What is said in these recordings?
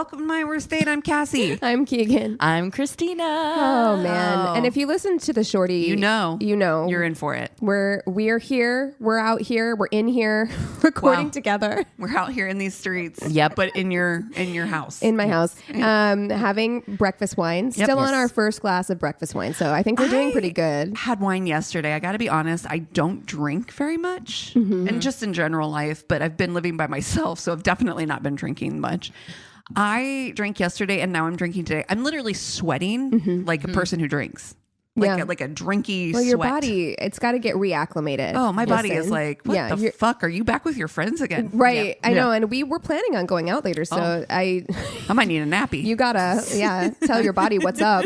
Welcome to My Worst Date. I'm Cassie. I'm Keegan. I'm Christina. Oh man! And if you listen to the shorty, you know you're in for it. We're here. We're out here. We're in here recording together. We're out here in these streets. Yep. But in your house. In my house, having breakfast wine. Still on our first glass of breakfast wine, so I think we're doing pretty good. Had wine yesterday. I got to be honest. I don't drink very much, and just in general life. But I've been living by myself, so I've definitely not been drinking much. I drank yesterday and now I'm drinking today. I'm literally sweating like a person who drinks. Like a drinky your sweat. body, it's got to get reacclimated. Oh, my body is like, what the fuck? Are you back with your friends again? Right. I know. And we were planning on going out later. So I might need a nappy. You got to, tell your body what's up.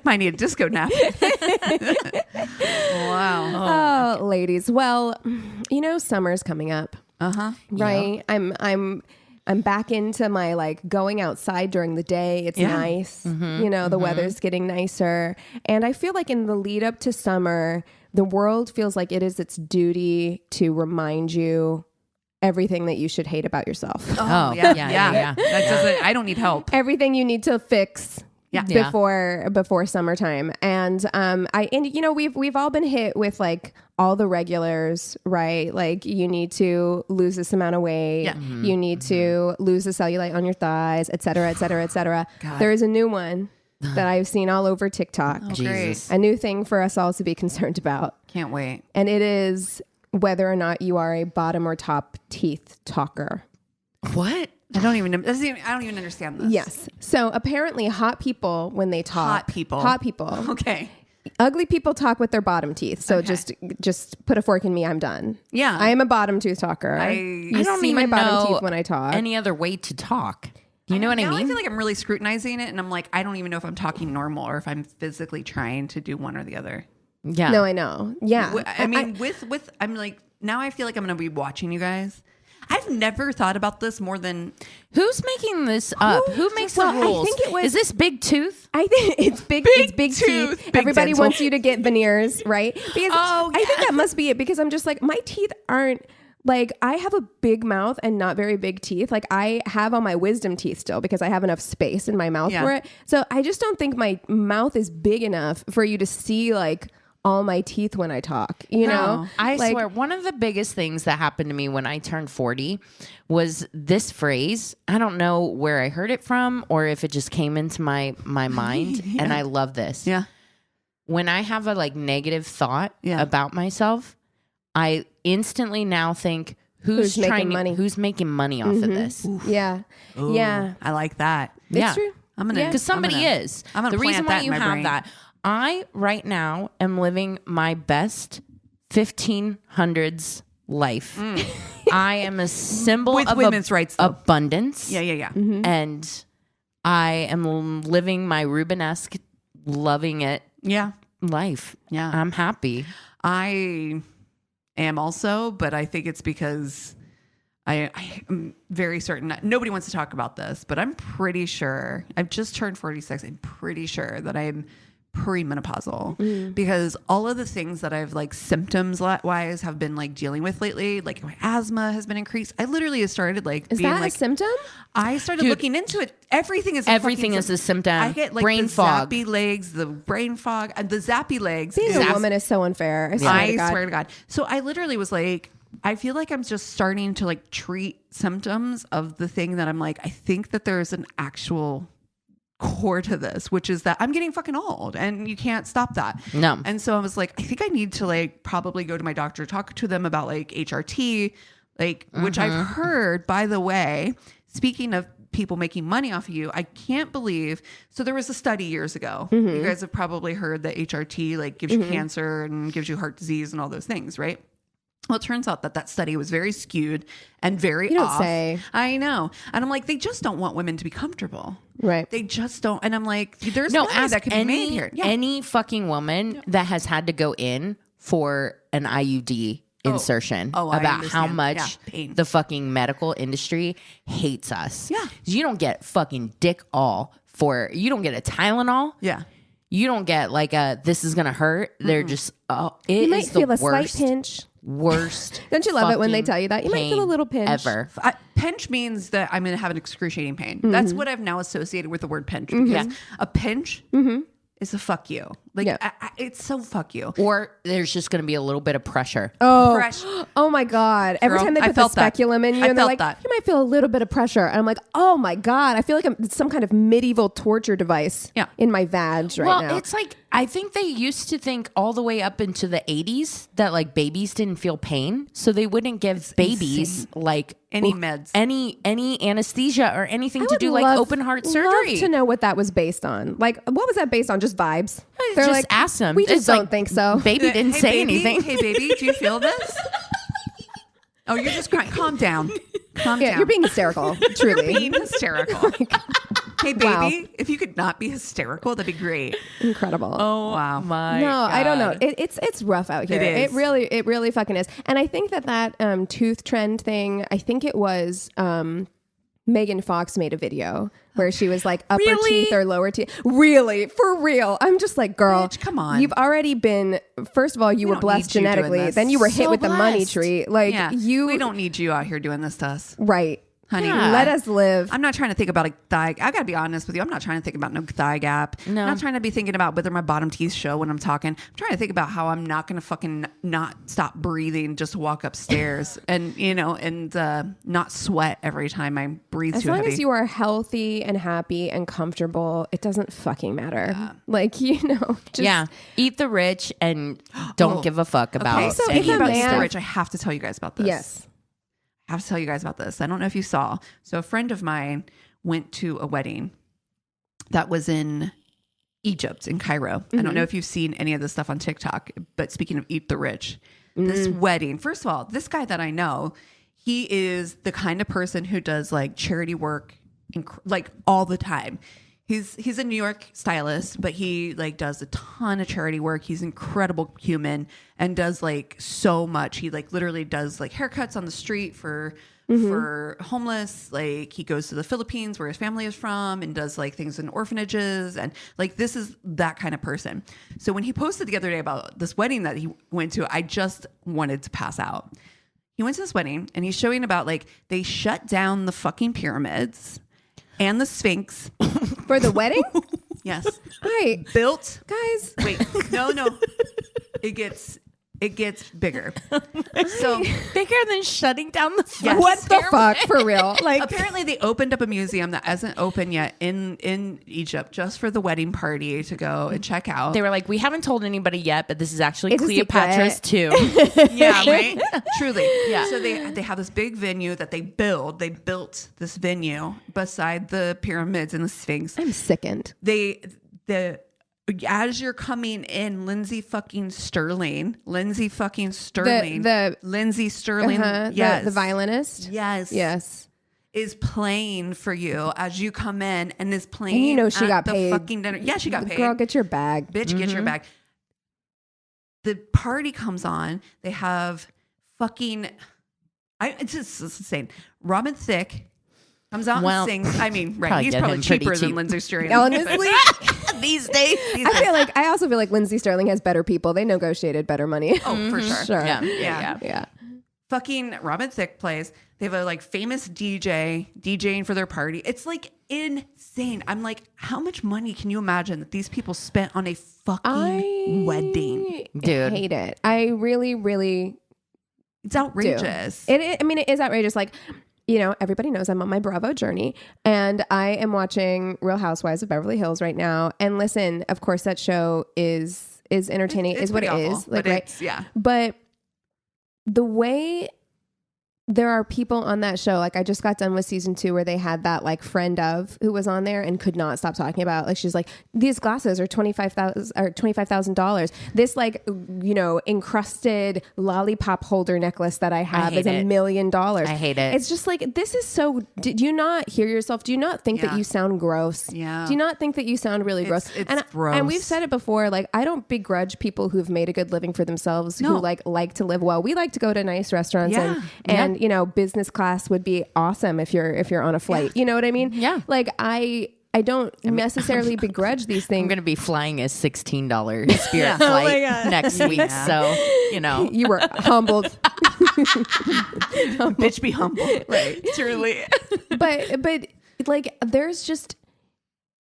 Might need a disco nap. Wow. Oh, ladies. Well, summer's coming up. Right. Yeah. I'm back into my going outside during the day. It's nice. The weather's getting nicer. And I feel like in the lead up to summer, the world feels like it is its duty to remind you everything that you should hate about yourself. Oh, yeah. I don't need help. Everything you need to fix. Before summertime. And we've all been hit with all the regulars, right? Like you need to lose this amount of weight. Yeah. You need to lose the cellulite on your thighs, et cetera, et cetera, et cetera. There is a new one that I've seen all over TikTok. Oh, Jesus. A new thing for us all to be concerned about. Can't wait. And it is whether or not you are a bottom or top teeth talker. What? I don't even understand this. Yes. So apparently hot people, when they talk. Hot people. Okay. Ugly people talk with their bottom teeth. So just put a fork in me. I'm done. Yeah. I am a bottom tooth talker. I don't see my bottom teeth when I talk. Any other way to talk. You know what I mean? I feel like I'm really scrutinizing it. And I'm like, I don't even know if I'm talking normal or if I'm physically trying to do one or the other. Yeah. No, I know. Yeah. I'm like, now I feel like I'm going to be watching you guys. I've never thought about this more than... Who's making this up? Who makes the rules? I think it was... Is this Big Tooth? I think it's big teeth. Big Everybody dental. wants you to get veneers, right? Because I think that must be it, because I'm just like, my teeth aren't... I have a big mouth and not very big teeth. I have all my wisdom teeth still because I have enough space in my mouth for it. So I just don't think my mouth is big enough for you to see, all my teeth when I talk, know? I swear, one of the biggest things that happened to me when I turned 40 was this phrase. I don't know where I heard it from or if it just came into my mind. And I love this. Yeah. When I have a negative thought about myself, I instantly now think, who's making money off of this? Oof. Yeah. Ooh, yeah. I like that. It's true. I'm going to, because somebody is. I'm going to the plant reason that why you in my have brain. that. I, right now, am living my best 1500s life. I am a symbol with of women's rights, though. Abundance. Yeah. Mm-hmm. And I am living my Rubenesque, loving it life. Yeah. I'm happy. I am also, but I think it's because I'm very certain nobody wants to talk about this, but I'm pretty sure I've just turned 46. I'm pretty sure that I'm perimenopausal because all of the things that I've symptoms wise have been dealing with lately, my asthma has been increased. I literally have started is being that a symptom? I started looking into it. Everything is a symptom. I get brain the fog, zappy legs, the brain fog, and the zappy legs. Being a woman is so unfair. I swear to God. So I literally was I feel like I'm just starting to treat symptoms of the thing that I'm I think that there's an actual core to this, which is that I'm getting fucking old and you can't stop that. No. And so I was I think I need to probably go to my doctor, talk to them about HRT, which I've heard, by the way, speaking of people making money off of you, I can't believe. So there was a study years ago. You guys have probably heard that HRT gives you cancer and gives you heart disease and all those things, right? Well, it turns out that study was very skewed and very you don't off. Say. I know. And I'm they just don't want women to be comfortable. Right. They just don't. And I'm there's no money that could be made here. Yeah. Any fucking woman that has had to go in for an IUD insertion about how much the fucking medical industry hates us. Yeah. You don't get fucking dick all you don't get a Tylenol. Yeah. You don't get this is going to hurt. They're just, you might feel a slight pinch. worst. Don't you love it when they tell you that? You might feel a little pinch. Ever. Pinch means that I'm going to have an excruciating pain. That's what I've now associated with the word pinch, because a pinch is a fuck you. Like, it's so fuck you. Or there's just going to be a little bit of pressure. Oh my God. Every time they put the speculum in you and they're like, you might feel a little bit of pressure. And I'm like, oh my God. I feel like I'm some kind of medieval torture device in my vag right now. Well, it's like, I think they used to think all the way up into the 80s that like babies didn't feel pain. So they wouldn't give babies like any meds, any anesthesia or anything to do like open heart surgery. Love to know what that was based on. Like, what was that based on? Just vibes? They're just like, ask them. We just don't think so. Baby didn't say anything. Hey, baby, do you feel this? Oh, you're just crying. Calm down. Calm down. You're being hysterical. Truly. You're being hysterical. Hey, baby, if you could not be hysterical, that'd be great. Incredible. Oh, wow. My God. I don't know. It's rough out here. It is. It really fucking is. And I think that tooth trend thing, I think it was Megan Fox made a video where she was like upper teeth or lower teeth. Really? For real? I'm just like, girl, bitch, come on. You've already been, first of all, you were blessed genetically. Then you were hit with the money tree. Like we don't need you out here doing this to us. Right. Honey, let us live. I'm not trying to think about a thigh. I gotta be honest with you. I'm not trying to think about no thigh gap. No. I'm not trying to be thinking about whether my bottom teeth show when I'm talking. I'm trying to think about how I'm not gonna fucking not stop breathing just to walk upstairs and not sweat every time I breathe too heavy. As long as you are healthy and happy and comfortable, it doesn't fucking matter. Yeah. Like, just eat the rich and don't give a fuck about. Okay, so speaking about eat the rich, I have to tell you guys about this. Yes. I have to tell you guys about this. I don't know if you saw. So a friend of mine went to a wedding that was in Egypt, in Cairo. I don't know if you've seen any of this stuff on TikTok, but speaking of eat the rich, this wedding, first of all, this guy that I know, he is the kind of person who does like charity work like all the time. He's a New York stylist, but he like does a ton of charity work. He's an incredible human and does like so much. He like literally does like haircuts on the street for homeless. Like he goes to the Philippines where his family is from and does like things in orphanages. And like, this is that kind of person. So when he posted the other day about this wedding that he went to, I just wanted to pass out. He went to this wedding and he's showing about like, they shut down the fucking pyramids and the Sphinx. For the wedding? Yes. Hi. Built. Guys. Wait, no. It gets bigger. So bigger than shutting down the yes. What the fuck? For real? Like, apparently they opened up a museum that isn't open yet in Egypt just for the wedding party to go and check out. They were like, we haven't told anybody yet, but this is actually Cleopatra's too. Yeah, right? Truly. Yeah. So they have this big venue that they built. They built this venue beside the pyramids and the Sphinx. I'm sickened. As you're coming in, Lindsay Sterling, yes, the violinist, yes, is playing for you as you come in, and is playing. And she got paid. Fucking dinner. Yeah, she got paid. Girl, get your bag, bitch. Get your bag. The party comes on. They have fucking. It's just insane. Robin Thicke comes out and sings. I mean, right? He's probably cheaper than Lindsay Sterling. Honestly. These days. I also feel like Lindsay Sterling has better people. They negotiated better money. Oh, for sure. Yeah. Fucking Robin Thicke plays. They have a like famous DJing for their party. It's like insane. I'm like, how much money can you imagine that these people spent on a fucking wedding? Dude, I hate it. I really, really. It's outrageous. It is outrageous. Like, everybody knows I'm on my Bravo journey and I am watching Real Housewives of Beverly Hills right now. And listen, of course that show is entertaining, is what it awful, is. Like, but right? Yeah. But the way there are people on that show, like I just got done with season 2 where they had that like friend of who was on there and could not stop talking about, like, she's like, these glasses are $25,000. This like, encrusted lollipop holder necklace that I have is $1 million. I hate it. It's just like, this is so, do you not hear yourself? Do you not think that you sound gross? Yeah. Do you not think that you sound really gross? It's gross. And we've said it before, like, I don't begrudge people who've made a good living for themselves, who like to live well. We like to go to nice restaurants and business class would be awesome if you're on a flight. You know what I mean? Yeah. Like I don't necessarily begrudge these things. I'm going to be flying a $16 Spirit flight next week. So, You were humbled. Bitch, be humble. Right. Truly. But like, there's just,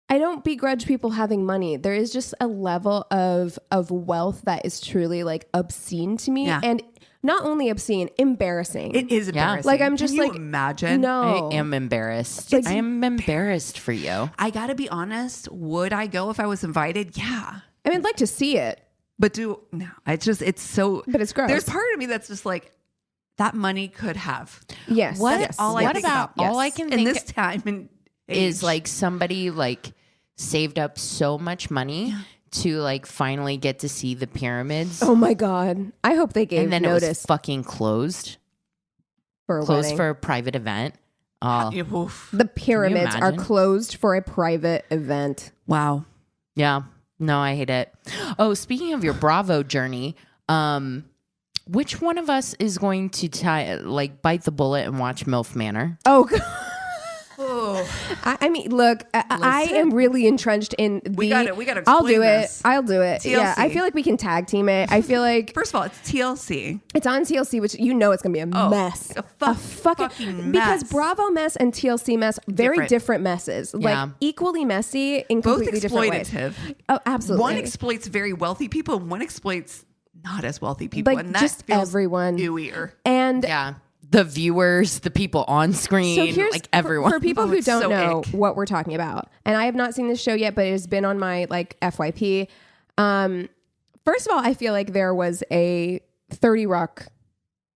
I don't begrudge people having money. There is just a level of wealth that is truly like obscene to me. Yeah. And not only obscene, embarrassing. It is embarrassing. Like, I'm just Can you like, imagine? no. I am embarrassed. Like, I am embarrassed for you. I gotta be honest. Would I go if I was invited? Yeah. I mean, I'd like to see it. But no, it's so. But it's gross. There's part of me that's just like, that money could have. Yes. What? Yes. All I What think about about. all I can in think this time and is age. like somebody like saved up so much money to like finally get to see the pyramids, Oh my God. I hope they gave and then it notice was fucking closed for a closed wedding. for a private event. Oh, Yeah, oof. The pyramids are imagine? closed for a private event. Wow. yeah. No, I hate it. Oh, speaking of your Bravo journey, which one of us is going to bite the bullet and watch MILF Manor? Oh, God. Oh, I mean, look, I Listen. am really entrenched in the. We gotta I'll do explain it. this. I'll do it. Yeah, I TLC. feel like we can tag team it. I feel like first of all, it's TLC. it's on TLC, which you know it's gonna be a mess. a because fucking mess. Bravo mess and TLC mess, very different messes. Like Yeah. equally messy in Both completely different ways. exploitative. Oh, absolutely. One exploits very wealthy people, and one exploits not as wealthy people. Like, and that just feels everyone. ewier. and Yeah. The viewers, the people on screen, so here's like everyone. for people Oh, who it's don't so know ick. what we're talking about, and I have not seen this show yet, but it has been on my like FYP. First of all, I feel like there was a 30 Rock,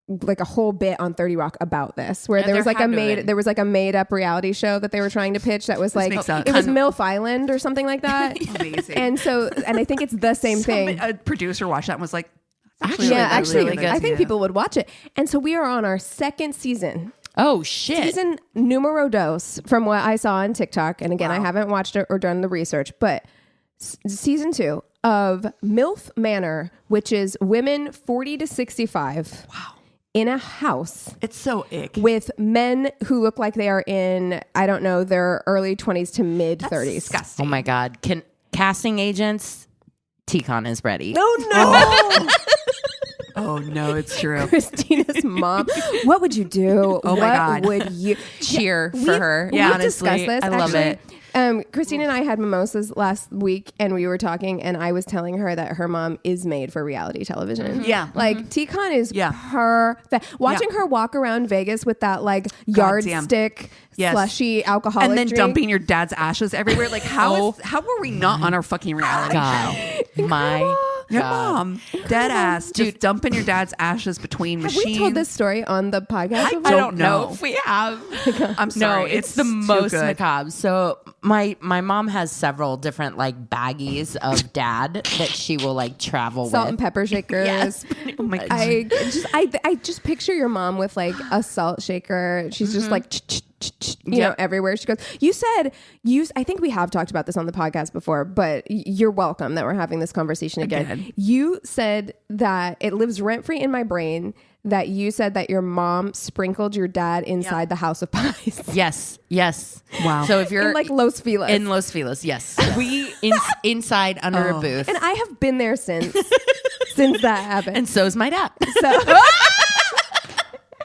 like a whole bit on 30 Rock about this, where Yeah, there was there like had to have been. a made up reality show that they were trying to pitch that was like makes sense. it was MILF Island or something like that. Amazing. and I think it's the same thing. A producer watched that and was like, Actually, good I think idea. people would watch it. And so we are on our second season. Oh shit! Season numero dos, from what I saw on TikTok. And again, I haven't watched it or done the research, but season 2 of MILF Manor, which is women 40 to 65. Wow. In a house It's so ick. with men who look like they are in, I don't know, their early 20s to mid 30s. Disgusting. Oh my god! Can casting agents? T-Con is ready. No. Oh no, it's true. Christina's mom. What would you do? Oh my God. What would you Cheer for We've- her. We've honestly, discussed this. I love actually. it. Christina and I had mimosas last week, and we were talking, and I was telling her that her mom is made for reality television. Yeah. Like T-Con is Yeah. perfect. Watching her walk around Vegas with that like Goddamn. yardstick Yes. slushy alcoholic And then drink. dumping your dad's ashes everywhere. Like how were we not on our fucking reality show? God, my Your God. mom, dead ass, just dumping your dad's ashes between Have machines. we told this story on the podcast? I before? don't know if we have. I'm sorry. No, it's the too most good. macabre. So my mom has several different like baggies of dad that she will like travel Salt with. and pepper shakers. Yes. Oh my God. I just picture your mom with like a salt shaker. She's just like, you know, everywhere she goes. I think we have talked about this on the podcast before, but you're welcome that we're having this conversation again. You said that it lives rent free in my brain that you said that your mom sprinkled your dad inside the house of pies. Yes. Wow. So if you're In like Los Feliz. in Los Feliz, yes, we inside under a booth, And I have been there since that happened. and so's my dad. So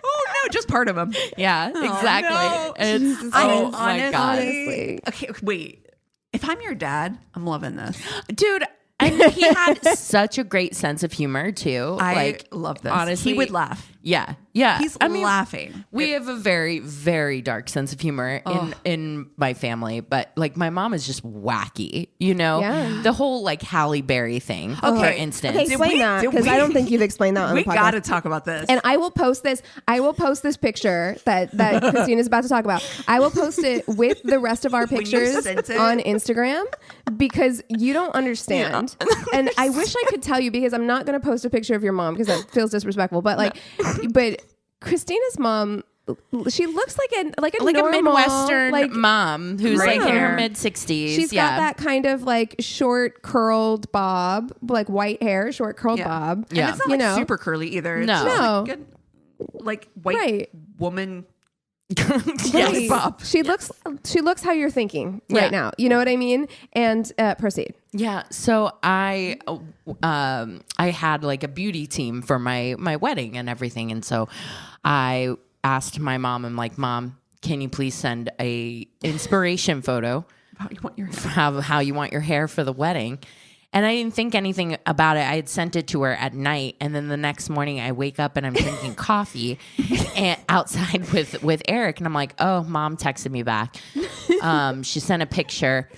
Oh no, just part of them. Yeah, exactly. no. It's I my God, honestly. Okay, wait. If I'm your dad, I'm loving this. dude. And he had such a great sense of humor too. I love this. Honestly, He would laugh. Yeah. He's laughing. We have a very, very dark sense of humor in my family, but like my mom is just wacky, you know? Yeah. The whole like Halle Berry thing, for Okay. instance. Okay, explain that, because I don't think you've explained that on We the podcast. got to talk about this. And I will post this. I will post this picture that Christina's about to talk about. I will post it with the rest of our you pictures sent it. on Instagram because you don't understand. And I wish I could tell you because I'm not going to post a picture of your mom because that feels disrespectful. But like, but Christina's mom, she looks like a normal, a Midwestern like, mom who's like in her hair. mid 60s. She's got that kind of like short curled bob, like white hair, short curled bob. And Yeah. it's not You like know. super curly either. It's No. just No. like good, like white Right. woman. Right. Yes, Bob. She looks how you're thinking right Yeah. now. You know what I mean? And proceed. Yeah. So I had like a beauty team for my wedding and everything. And so I asked my mom, I'm like, Mom, can you please send a inspiration photo How you want your hair? how you want your hair for the wedding? And I didn't think anything about it. I had sent it to her at night, and then the next morning I wake up and I'm drinking coffee and outside with Eric, and I'm like, "Oh, Mom texted me back. She sent a picture.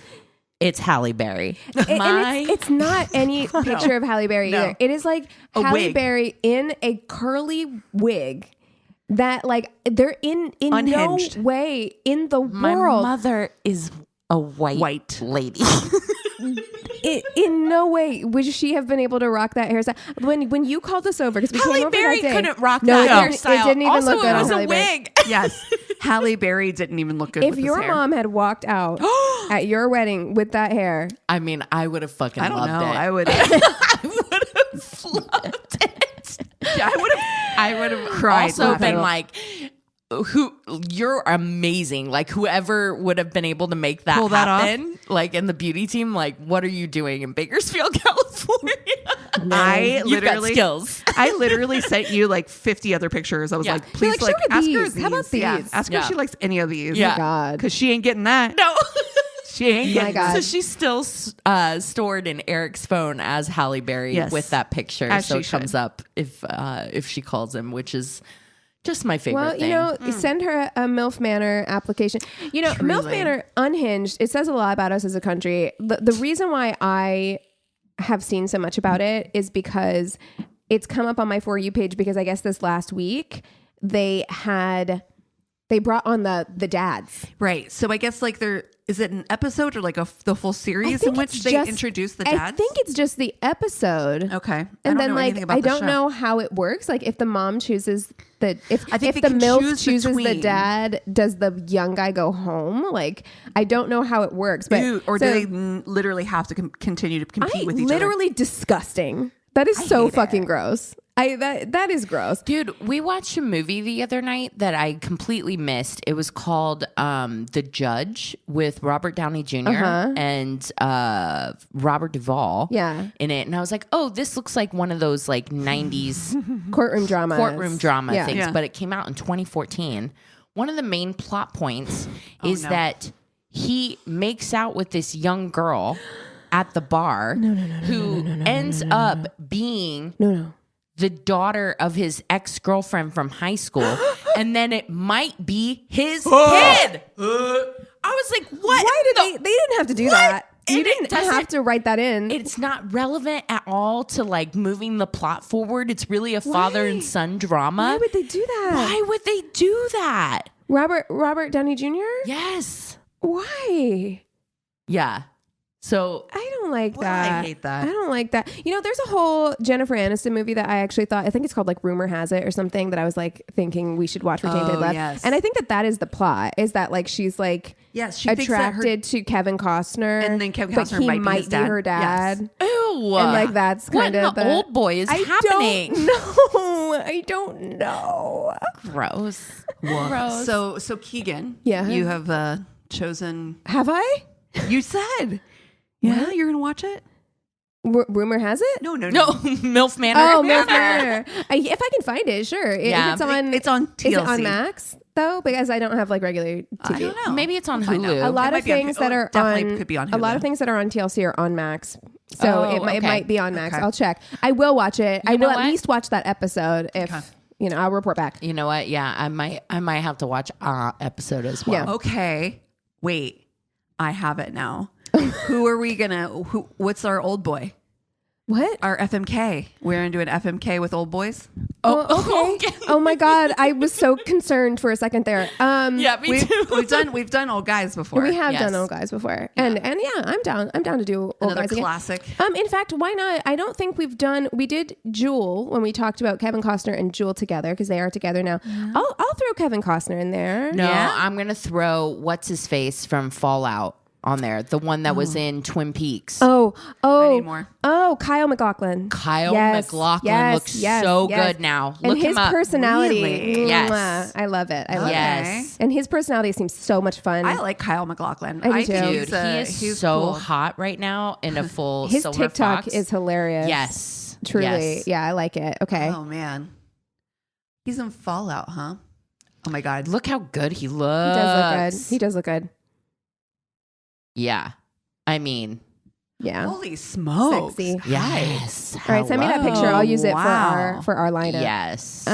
It's Halle Berry. It's not any picture of Halle Berry either. It is like A Halle wig. Berry in a curly wig that like they're in Unhinged. no way in the My world. mother is a white lady. In no way would she have been able to rock that hairstyle. When you called us over, because we Halle came over Berry that day, couldn't rock no, that it hairstyle. didn't even Also, look good it was on a Halle Berry. wig. Yes. Halle Berry didn't even look good If with your his hair. mom had walked out at your wedding with that hair, I mean, I would have fucking I don't loved know. it. I would. I would have loved it. Yeah, I would have Cried. Also laughing. been like, you're amazing. Like whoever would have been able to make that Pull that happen, like in the beauty team, like what are you doing in Bakersfield, California? I You've got literally skills. I literally sent you like 50 other pictures. I was Yeah. like, please, You're like, show her ask her these. How about Yeah, these? ask her if Yeah. she likes any of these. Yeah. God. Because she ain't getting that. No. She ain't getting God. So she's still stored in Eric's phone as Halle Berry Yes. with that picture. As So she it comes should. up if she calls him, which is just my favorite well, thing. you know, send her a MILF Manor application. You know, MILF Truly. Manor unhinged. It says a lot about us as a country. The reason why I have seen so much about it is because it's come up on my For You page because I guess this last week they brought on the dads. Right. So I guess like is it an episode or like the full I series think in which it's they just- introduce the dads? I think it's just the episode. Okay. I And don't then know like anything about I the don't show. know how it works. Like if the mom chooses if I think if they the can MILF choose chooses the between. dad, does the young guy go home? Like I don't know how it works. But Ew, or so do they literally have to continue to compete with each literally disgusting. That is so hate fucking it. gross. That is gross. Dude, we watched a movie the other night that I completely missed. It was called The Judge with Robert Downey Jr. And Robert Duvall Yeah. in it. And I was like, oh, this looks like one of those like 90s Courtroom drama. courtroom drama Yeah. things. Yeah. But it came out in 2014. One of the main plot points is no. that he makes out with this young girl at the bar who ends up being No. the daughter of his ex-girlfriend from high school, and then it might be his kid. I was like, what? Why did they didn't have to do that. You And it didn't doesn't- have to write that in. It's not relevant at all to like moving the plot forward. It's really a father and son drama. Why would they do that? Why would they do that? Robert Downey Jr.? Yes. Why? Yeah. So I don't like Well, I that. hate that. I don't like that. You know, there's a whole Jennifer Aniston movie that I actually thought, I think it's called like Rumor Has It or something, that I was like thinking we should watch for Tainted Oh, Love. yes. And I think that is the plot, is that like she's like Yes, she thinks that her- attracted to Kevin Costner. And then Kevin but Costner he might be might his be dad. her dad. ew. And like that's what kind in of the old boy is I happening? don't know. I don't know. Gross. So Keegan, Yeah. you have chosen. Have I? You said, yeah, you're gonna watch it. Rumor has it? No. No, MILF Manor. Oh, MILF Manor. If I can find it, sure. Yeah. If It's on Is it on TLC. Max though? Because I don't have like regular TV. I don't know. Maybe it's on We'll find Hulu. out. A lot It of might be on things Hulu. that are Definitely on could be on a lot Hulu. of things that are on TLC are on Max. So Oh, it okay. might be on Max. Okay. I'll check. I will watch it. I know will at what? least watch that episode if I'll report back. You know what? Yeah, I might have to watch episode as well. Yeah. Okay, wait, I have it now. Who are we gonna? What's our old boy? What? Our FMK. We're gonna do an FMK with old boys. Oh, okay. Oh my God. I was so concerned for a second there. Yeah, me too. We've done old guys before. We have Yes. done old guys before. And yeah, I'm down to do old Another guys again. classic. In fact, why not? I don't think we did Jewel when we talked about Kevin Costner and Jewel together because they are together now. I'll throw Kevin Costner in there. No, Yeah? I'm gonna throw what's his face from Fallout. on there. The one that was in Twin Peaks. I need more. Kyle McLachlan. Kyle McLachlan looks so good now. And Look his him up. personality. Really? Yes. I love it. I love Yes. it. And his personality seems so much fun. I like Kyle McLachlan. I do too. think Dude, he's so cool. hot right now in a full his silver TikTok fox. is hilarious. Yes. Truly. Yes. Yeah, I like it. Okay. Oh man, he's in Fallout, huh? Oh my God, Look how good he looks. He does look good. He does look good. Yeah. I mean, Yeah. holy smokes! Sexy. yes. All right, send me that picture. I'll use it for our lineup. Yes.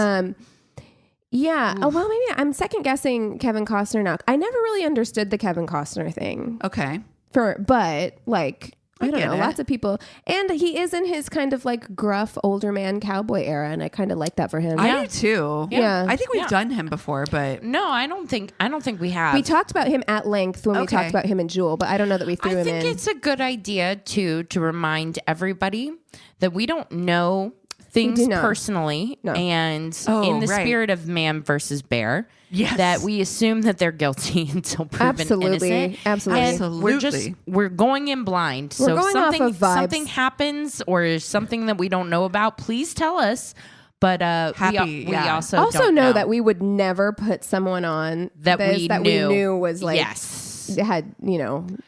Yeah. Oh well, maybe I'm second guessing Kevin Costner now. I never really understood the Kevin Costner thing. Okay, But like I don't get know, it. lots of people, and he is in his kind of like gruff older man cowboy era, and I kind of like that for him. I do too. Yeah. I think we've done him before, but No, I don't think we have. We talked about him at length when we Okay. talked about him and Jewel, but I don't know that we threw I him think in. it's a good idea to remind everybody that we don't know things do not. personally, No. and Oh, in the right. spirit of man versus bear, Yes. that we assume that they're guilty until proven Absolutely. innocent. Absolutely. And we're going in blind. We're So going off of vibes. something happens or something that we don't know about, please tell us. But we also don't know that we would never put someone on that this we knew was like yes. had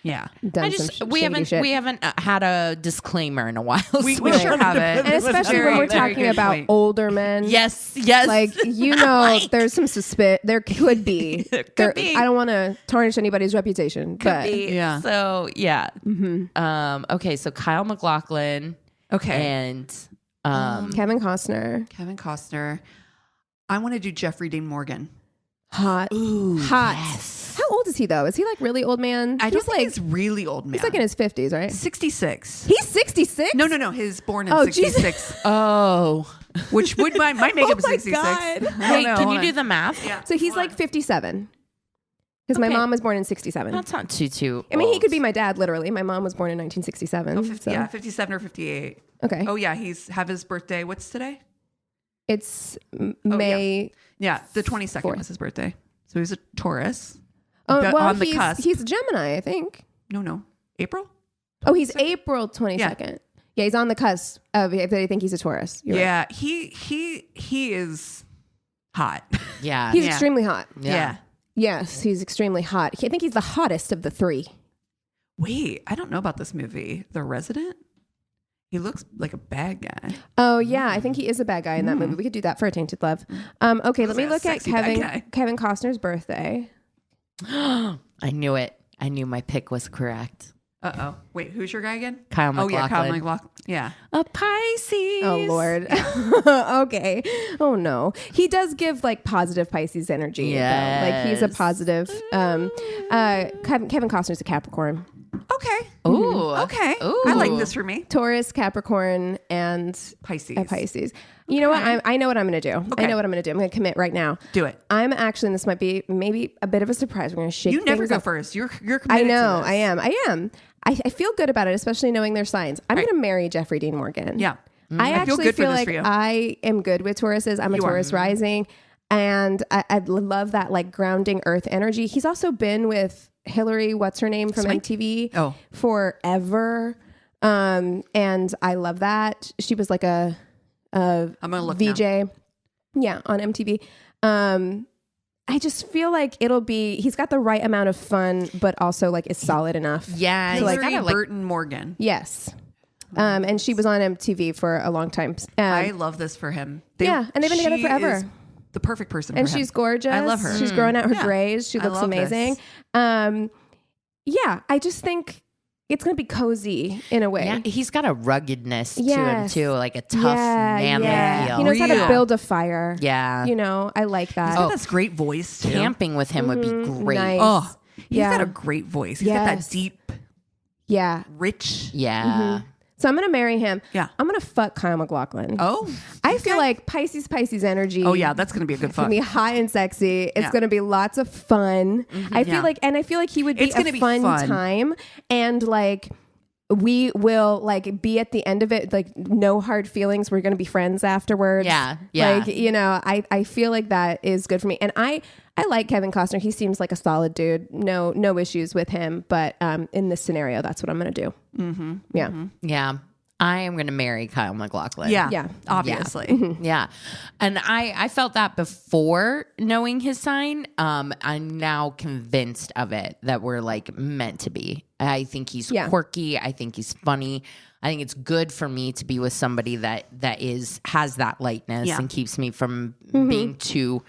yeah, done some we shady shit. haven't had a disclaimer in a while. we so- sure haven't. And especially when we're talking about older men. yes, Like, there's some there could be. Could be. I don't want to tarnish anybody's reputation, but Yeah. So yeah. Okay. So Kyle McLachlan. Okay, And Kevin Costner, Kevin Costner. I want to do Jeffrey Dean Morgan. hot. How old is he though? Is he like really old man? I don't think he's really old man. He's like in his 50s, right? 66. He's 66? No. He's born in Oh, 66, oh, which would might make him my 66. God. I don't wait, know. can Hold you on. do the math? Yeah. So he's like 57. Because my Okay. mom was born in 67. That's not too. I mean, he old. could be my dad, literally. My mom was born in 1967. so- Yeah, 57 or 58. Okay. Oh yeah, have his birthday. What's today? It's May. Yeah, the 22nd 4th. was his birthday. So he's a Taurus. Oh, But well, on the cusp. he's a Gemini, I think. No, April. Oh, he's April 22nd. Yeah, he's on the cusp of. I think he's a Taurus. You're right. Yeah, he is hot. Yeah. He's Yeah. extremely hot. Yeah. Yes, he's extremely hot. I think he's the hottest of the three. Wait, I don't know about this movie, The Resident. He looks like a bad guy. Oh yeah, I think he is a bad guy in that movie. We could do that for a Tainted Love. Okay, let me like a look at sexy bad guy. Kevin Costner's birthday. I knew it. I knew my pick was correct. Wait, who's your guy again? Kyle McLachlan. Oh yeah, Kyle McLachlan. Yeah. A Pisces. Oh Lord. Okay. Oh no. He does give like positive Pisces energy. Yes. Though. Like he's a positive. Kevin Costner's a Capricorn. Okay. Ooh. Okay. Ooh. I like this for me. Taurus, Capricorn, and Pisces. a Pisces. You know what? I know what I'm going to do. Okay. I know what I'm going to do. I'm going to commit right now. Do it. I'm actually, and this might be maybe a bit of a surprise. We're going to shake. You never things go up. first. You're committed I know. to this. I am. I feel good about it, especially knowing their signs. I'm going to marry Jeffrey Dean Morgan. Yeah. I actually good for feel this like for you. I am good with Tauruses. I'm a You are. Taurus rising, and I love that like grounding earth energy. He's also been with Hillary, what's her name from MTV, forever, and I love that. She was like a I'm gonna look VJ, now. yeah, on MTV. I just feel like he's got the right amount of fun, but also like is solid enough. Yeah. So, like, Hillary Burton Morgan. Yes. And she was on MTV for a long time. I love this for him. Yeah, and they've been together she forever. is the perfect person And for him. she's gorgeous. I love her. She's growing out her Yeah. grays. She I looks love amazing. this. Yeah, I just think it's going to be cozy in a way. Yeah, he's got a ruggedness to him Yes. too, like a tough, manly feel. He knows how to Real. build a fire. Yeah. You know, I like that. He's got this great voice too. Camping with him would be great. Nice. Oh, he's Yeah. got a great voice. He's got that Yes. deep, Yeah. rich. Yeah. So I'm going to marry him. Yeah. I'm going to fuck Kyle McLachlan. Oh, I feel like Pisces energy. oh yeah, that's gonna be a good It's gonna fun. be hot and sexy. It's Yeah. gonna be lots of fun. I feel like he would be It's gonna a be fun fun. time, and like we will like be at the end of it like no hard feelings. We're gonna be friends afterwards. Yeah. Yeah. Like I feel like that is good for me, and I I like Kevin Costner. He seems like a solid dude. No issues with him. But in this scenario, that's what I'm going to do. Mm-hmm. Yeah. Mm-hmm. Yeah. I am going to marry Kyle McLachlan. Yeah. Obviously. Yeah. And I felt that before knowing his sign. I'm now convinced of it that we're like meant to be. I think he's quirky. I think he's funny. I think it's good for me to be with somebody that has that lightness and keeps me from being too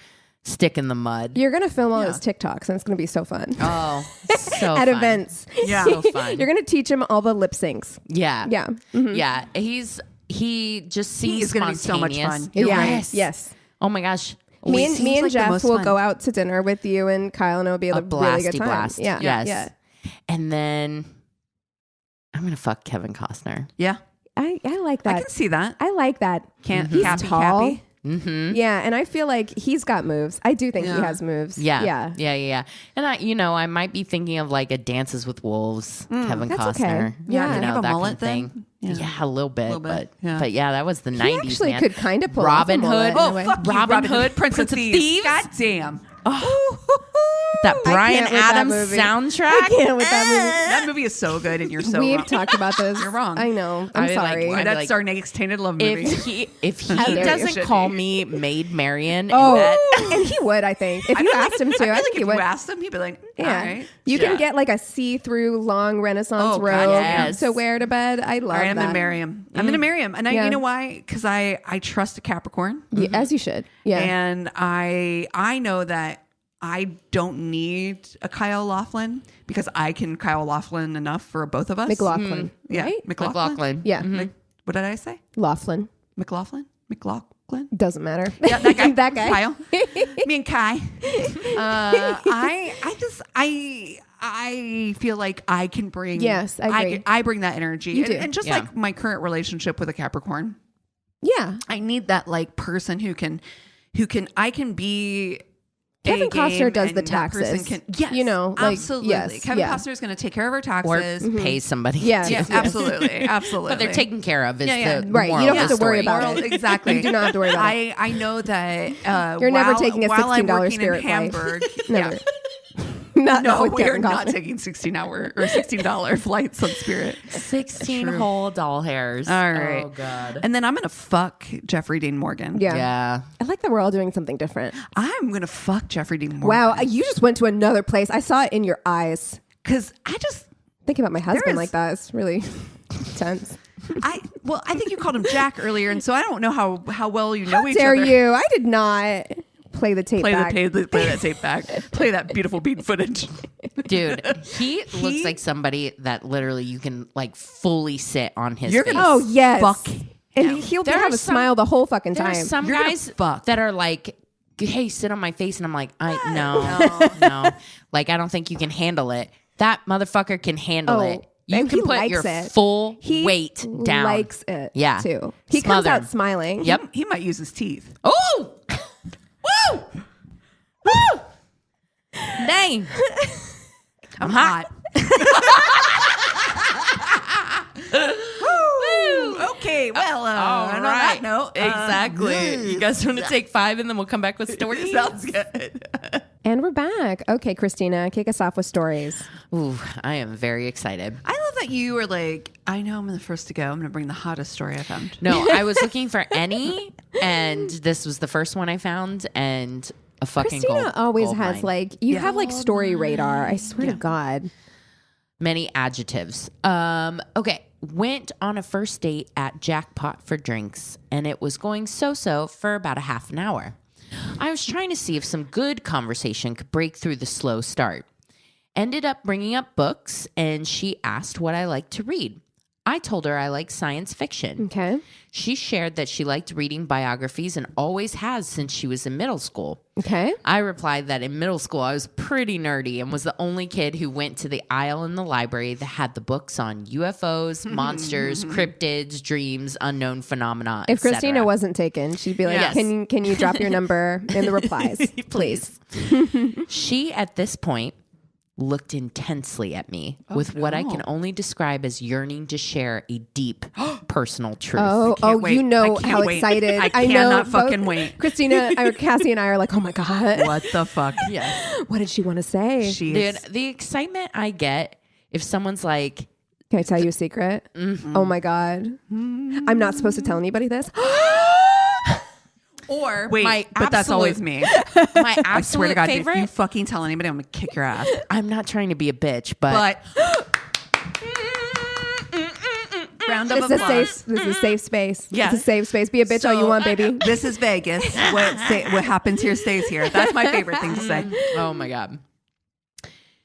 stick in the mud. You're going to film all his TikToks and it's going to be so fun. Oh, so At fun. events. Yeah. So fun. You're going to teach him all the lip syncs. Yeah. Yeah. Yeah. He just seems He's going to be so much spontaneous. fun. Yes. Oh my gosh. Me and seems like the Jeff most will fun. go out to dinner with you and Kyle, and it'll be a really good blasty time. blast. Yeah. Yes. Yeah. And then I'm going to fuck Kevin Costner. Yeah. I like I that. can see that. I like that. He's tall. Cappy. Mm-hmm. Yeah, and I feel like he's got moves. I do think he has moves. Yeah. And I might be thinking of like a Dances with Wolves, Kevin that's Costner. okay. Yeah. You Did he know, have a that mullet kind of then? thing. Yeah, a little bit. But that was the 90s. He actually man. could kind of pull Robin off a mullet Hood. in a way. Fuck you, Robin Hood, Prince of Thieves. God damn. That Bryan can't with that Adams movie. soundtrack. I can't with that That movie is so good, and you're so movie. We've wrong. talked about this. You're wrong. I know. I I'm mean, like, sorry. I'd be That's like, our next Tainted Love movie. If he dare you. doesn't Should call be. me Maid Marian, and he would, I think. If you asked him to, I I feel think like he if would. you asked him, he'd be like, all Yeah. right. You can Yeah. get like a see-through long Renaissance Oh, God, robe yes. to wear to bed. I love All right, I'm that. going to marry him. I'm going to marry him. And Yeah. you know why? Because I trust a Capricorn. Yeah, as you should. Yeah. And I know that I don't need a Kyle Laughlin because I can Kyle Laughlin enough for both of us. McLachlan. Yeah. Right? McLachlan. Yeah. What did I say? Laughlin. McLachlan? McLachlan? Doesn't matter. Yeah, that guy. That guy. Kyle. Me and Kai. I feel like I can bring. Yes, I agree. I bring that energy. You do. And just Yeah. like my current relationship with a Capricorn, Yeah. I need that like person who can I can be. Kevin A Costner game does the and that person taxes. Yes, You know, like, absolutely. yes, Kevin yeah. Costner is going to take care of our or taxes. pay somebody. Yes. to- Yes, absolutely, absolutely. But they're taken care of. Is Yeah. the Right, you moral don't of have the to worry story. about it. Exactly. You do not have to worry about it. I know that You're never taking a while I'm $16 working Spirit in flight. Hamburg. Never. Yeah. Not No, with we're Kevin not Costner. taking $16 flights on Spirit. 16 True. whole doll hairs. All right. Oh God. And then I'm gonna fuck Jeffrey Dean Morgan. Yeah. Yeah. I like that we're all doing something different. I'm gonna fuck Jeffrey Dean Morgan. Wow, you just went to another place. I saw it in your eyes. Because I just Thinking about my husband is- like that is really tense. I think you called him Jack earlier, and so I don't know how well you know How each dare other. you? I did not play the tape Play back. play that tape back. Play that beautiful beat footage. Dude, he looks like somebody that literally you can like fully sit on his You're face. gonna Oh yes, Fuck. and he'll There have are a some- smile the whole fucking There are time. some You're gonna guys fuck. that are like, hey, sit on my face. And I'm like, no. Like, I don't think you can handle it. That motherfucker can handle it. You and can he put likes your it. full He weight down. likes it. Yeah. too. He Smother comes out him. smiling. Yep. He might use his teeth. Oh! Woo! Woo! Dang. I'm hot. Woo! Okay, well, All and on right. that note, Exactly. You guys want to take 5 and then we'll come back with stories? sounds good. And we're back. Okay, Christina, kick us off with stories. Ooh, I am very excited. I love that you were like, I know I'm the first to go. I'm going to bring the hottest story I found. No, I was looking for any, and this was the first one I found, and a fucking Christina gold, always gold has mine. like you have like story radar. I swear to God. Many adjectives. Okay. Went on a first date at Jackpot for drinks, and it was going so-so for about a half an hour. I was trying to see if some good conversation could break through the slow start. Ended up bringing up books, and she asked what I like to read. I told her I like science fiction. Okay. She shared that she liked reading biographies and always has since she was in middle school. Okay. I replied that in middle school I was pretty nerdy and was the only kid who went to the aisle in the library that had the books on UFOs, monsters, cryptids, dreams, unknown phenomena, If etc. Christina wasn't taken, she'd be like, Yes. can you drop your number in the replies, please? She, at this point, looked intensely at me with what I can only describe as yearning to share a deep personal truth. Wait. You know I can't how wait. excited. I know cannot both fucking wait. Christina or Cassie and I are like, oh my God. What the fuck? Yes. What did she want to say? Dude, the excitement I get if someone's like, Can I tell you a secret? Oh my God. I'm not supposed to tell anybody this. or Wait, my but that's absolute- always me. my absolute I swear to God, favorite. if you fucking tell anybody, I'm gonna kick your ass. I'm not trying to be a bitch, but round of This is applause. a safe space. Yeah. It's a safe space. Be a bitch all you want, baby. This is Vegas. What happens here stays here. That's my favorite thing to say. oh my God.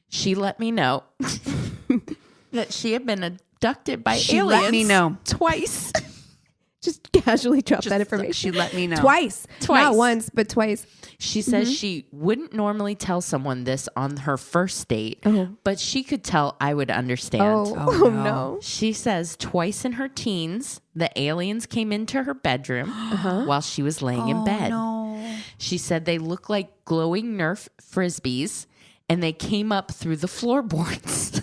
She let me know that she had been abducted by She aliens. let me know. Twice. Just casually drop that information. She let me know. Twice. Not once, but twice. She says she wouldn't normally tell someone this on her first date, but she could tell I would understand. Oh, no. She says twice in her teens, the aliens came into her bedroom while she was laying in bed. No. She said they look like glowing Nerf frisbees and they came up through the floorboards.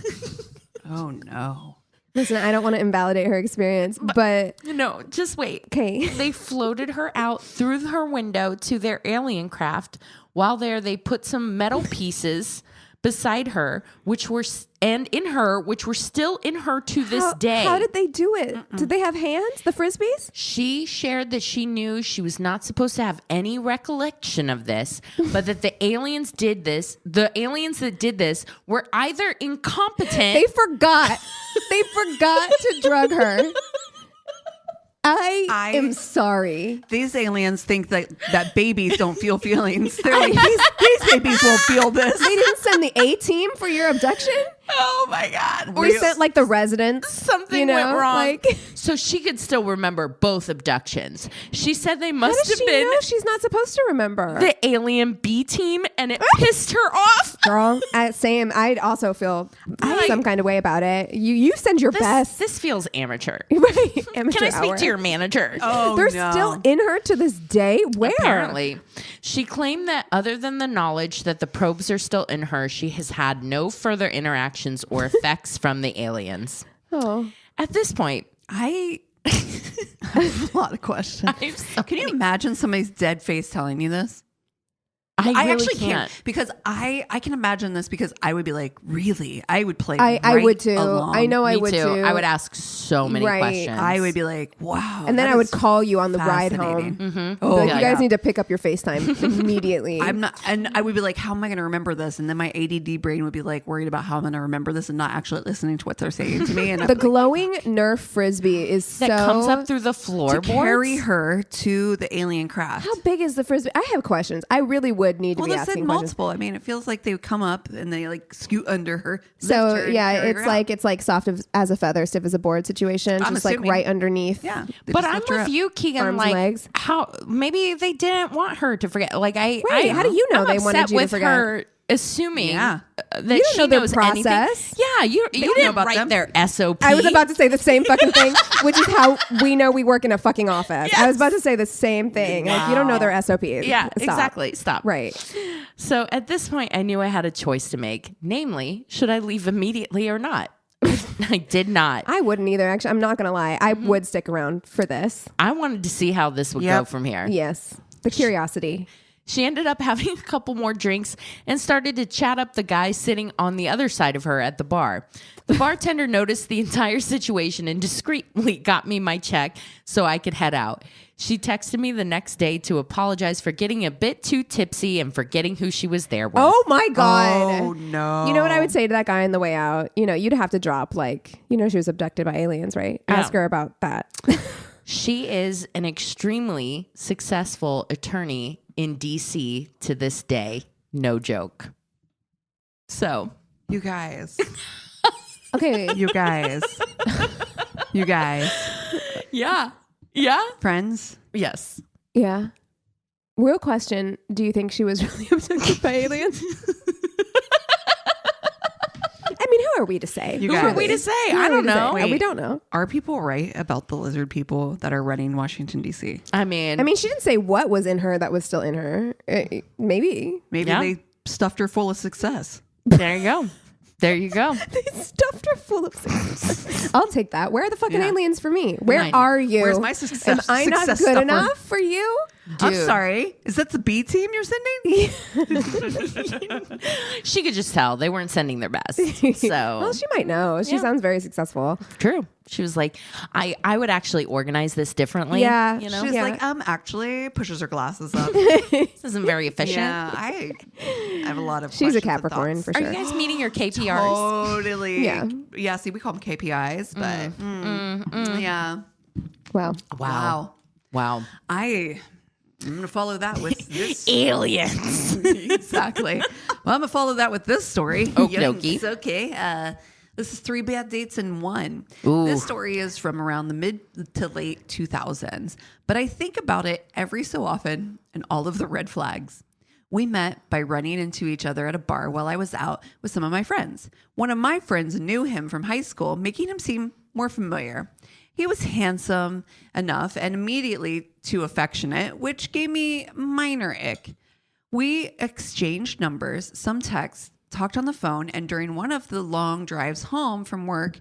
Oh no. Listen, I don't want to invalidate her experience, but No, just wait. okay. They floated her out through her window to their alien craft. While there, they put some metal pieces beside her, which were still in her to this day. How did they do it? Did they have hands? The frisbees? She shared that she knew she was not supposed to have any recollection of this, but that the aliens did this. The aliens that did this were either incompetent. They forgot. They forgot to drug her. I am sorry. These aliens think that babies don't feel feelings. They're like, these babies won't feel this. They didn't send the A-team for your abduction? Oh my God. Or sent like the residents? Something went wrong. So she could still remember both abductions. She said they How must does have she been know she's not supposed to remember? the alien B team and it pissed her off. Girl, same. I'd also feel some kind of way about it. You send your best. This feels amateur. Right. Amateur Can I speak hour. to your manager? Oh, They're no. still in her to this day? Where? Apparently. She claimed that other than the knowledge that the probes are still in her, she has had no further interactions or effects from the aliens. Oh. At this point, I have a lot of questions. I have so Can you many- imagine somebody's dead face telling me this? I really actually can't. can't because I can imagine this because I would be like, really? I would play. I right would too. along. I know I Me would too. too. I would ask so many Right. questions. I would be like, wow. And then that I would is call you on the ride fascinating. home. Oh, Like, yeah. you guys need to pick up your FaceTime immediately. I'm not, and I would be like, how am I going to remember this? And then my ADD brain would be like worried about how I'm going to remember this and not actually listening to what they're saying to me. And The glowing Nerf frisbee is that so comes up through the to floorboards. carry her to the alien craft. How big is the frisbee? I have questions. I really would need to Well, be they said asking questions. multiple. I mean, it feels like they would come up and they like scoot under her. So lift her, and yeah, carry it's her like out. it's like soft as a feather, stiff as a board situation, I'm just like assuming. right underneath. Yeah. They But just I'm lift her with up. you, Keegan. Arms and like, legs. how maybe they didn't want her to forget. Like Right. How do you know I'm they wanted upset you to with forget? her assuming Yeah. that You don't she know their knows process. anything. Yeah, you don't know didn't about write them. their SOP. I was about to say the same fucking thing, which is how we know we work in a fucking office. I was about to say the same thing. Like, you don't know their SOPs. Yeah, Stop. exactly. Stop. Right. So at this point, I knew I had a choice to make. Namely, should I leave immediately or not? I did not. I wouldn't either. Actually, I'm not going to lie. I would stick around for this. I wanted to see how this would Yep. go from here. Yes. The curiosity. She ended up having a couple more drinks and started to chat up the guy sitting on the other side of her at the bar. The bartender noticed the entire situation and discreetly got me my check so I could head out. She texted me the next day to apologize for getting a bit too tipsy and forgetting who she was there with. Oh my God. Oh no. You know what I would say to that guy on the way out? You know, you'd have to drop like, she was abducted by aliens, right? Yeah. Ask her about that. She is an extremely successful attorney in DC to this day. No joke. So, You guys. Okay. You guys. You guys. yeah. Yeah. Friends. Yes. Yeah. Real question. Do you think she was really abducted by aliens? I mean, who are we to say? You Who guys. are we to say? Who I are we don't to say? know. We don't know. Are people right about the lizard people that are running Washington, D.C.? I mean, She didn't say what was in her that was still in her. Maybe. Maybe Yeah. they stuffed her full of success. There you go. There you go. They stuffed her full of cigarettes. I'll take that. Where are the fucking aliens for me? Where I know. are you? Where's my success? Am I not good stuffer? enough for you? I'm sorry. Is that the B team you're sending? She could just tell they weren't sending their best. So Well, she might know. She sounds very successful. true. She was like, I would actually organize this differently. Yeah. You know, She's like, actually pushes her glasses up. this isn't very efficient. Yeah, I have a lot of She's a questions and Capricorn thoughts. for Are sure. you guys meeting your KPRs? Totally. Yeah. Yeah, see, we call them KPIs, but yeah. Wow. Wow. I'm going to follow that with this. Aliens. Exactly. Well, I'm going to follow that with this story. Okie dokie. It's okay. This is 3 bad dates in one. Ooh. This story is from around the mid to late 2000s, but I think about it every so often and all of the red flags. We met by running into each other at a bar while I was out with some of my friends. One of my friends knew him from high school, making him seem more familiar. He was handsome enough and immediately too affectionate, which gave me minor ick. We exchanged numbers, some texts, talked on the phone, and during one of the long drives home from work,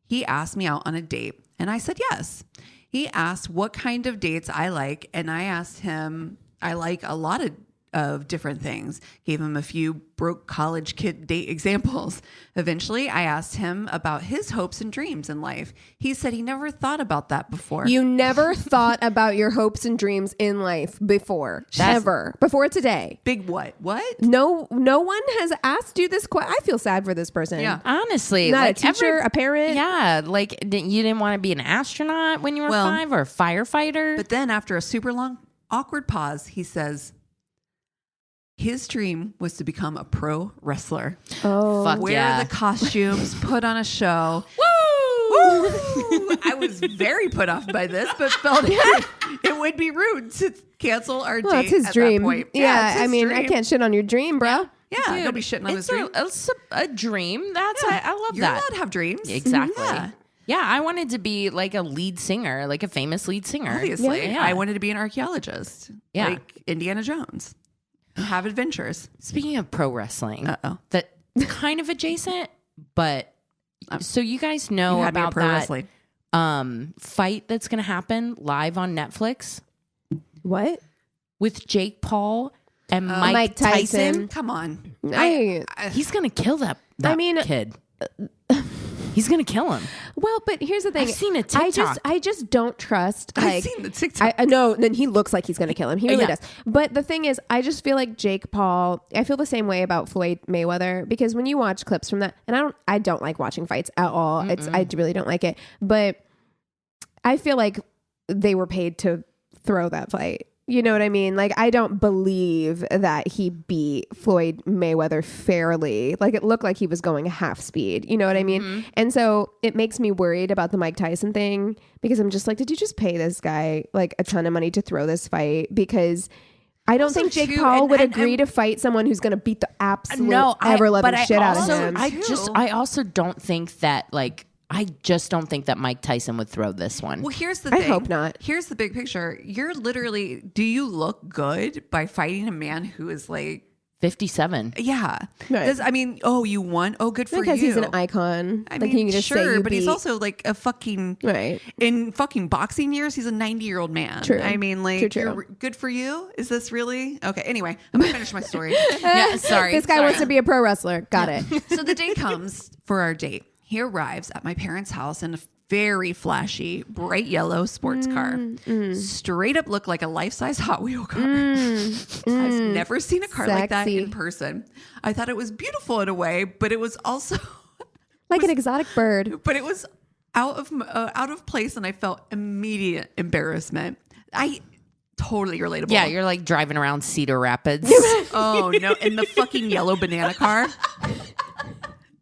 he asked me out on a date, and I said yes. He asked what kind of dates I like, and I asked him, I like a lot of different things. Gave him a few broke college kid date examples. Eventually, I asked him about his hopes and dreams in life. He said he never thought about that before. You never thought about your hopes and dreams in life before. Ever. Before today. Big what? What? No one has asked you this question. I feel sad for this person. Yeah. Honestly, Not like a teacher, a parent. Yeah, like you didn't want to be an astronaut when you were 5 or a firefighter. But then after a super long, awkward pause, he says, his dream was to become a pro wrestler. Oh. Fuck Wear yeah. the costumes, put on a show. Woo! I was very put off by this, but felt it would be rude to cancel our date. Well, it's his at dream. That point. Yeah, it's his I mean, I dream. can't shit on your dream, bro. Yeah, Dude, don't be shitting on his it's dream. it's a dream. That's I love You're that. allowed to have dreams. Exactly. Yeah. Yeah, I wanted to be like a lead singer, like a famous lead singer. Obviously, Yeah. I wanted to be an archaeologist. Yeah. Like Indiana Jones. And have adventures. Speaking of pro wrestling, Uh-oh. that kind of adjacent, but so you guys know You had me at about pro that wrestling. fight that's going to happen live on Netflix What? with Jake Paul and Mike Tyson. Come on. He's going to kill that I mean, kid. He's going to kill him. Well, but here's the thing. I've seen a TikTok. I just don't trust. I've Like, seen the TikTok. I know. Then he looks like he's going to kill him. He really Yeah. does. But the thing is, I just feel like Jake Paul. I feel the same way about Floyd Mayweather, because when you watch clips from that, and I don't like watching fights at all. I really don't like it. But I feel like they were paid to throw that fight. You know what I mean? Like, I don't believe that he beat Floyd Mayweather fairly. Like, it looked like he was going half speed. You know what I mean? And so it makes me worried about the Mike Tyson thing, because I'm just like, did you just pay this guy like a ton of money to throw this fight? Because I don't Also, think Jake too, Paul would and agree to fight someone who's going to beat the absolute No, ever-loving shit out of him. I also don't think that I just don't think that Mike Tyson would throw this one. Well, here's the I thing. hope not. Here's the big picture. You're literally, do you look good by fighting a man who is like, 57. yeah. Right. I mean, oh, you won? Oh, good for Because you. he's an icon. I Like, mean, he can just say sure, you but he's beat- also like a fucking, right. in fucking boxing years, he's a 90-year-old man. True. I mean, like, True. you're good for you? Is this really? Okay, anyway, I'm going to finish my story. Yeah, sorry. This guy wants to be a pro wrestler. Got it. So the day comes for our date. He arrives at my parents' house in a very flashy, bright yellow sports car. Straight up looked like a life-size Hot Wheel car. I've never seen a car like that Sexy. in person. I thought it was beautiful in a way, but it was also Like an exotic bird. but it was out of place, and I felt immediate embarrassment. I totally relatable. Yeah, you're like driving around Cedar Rapids. Oh no, in the fucking yellow banana car.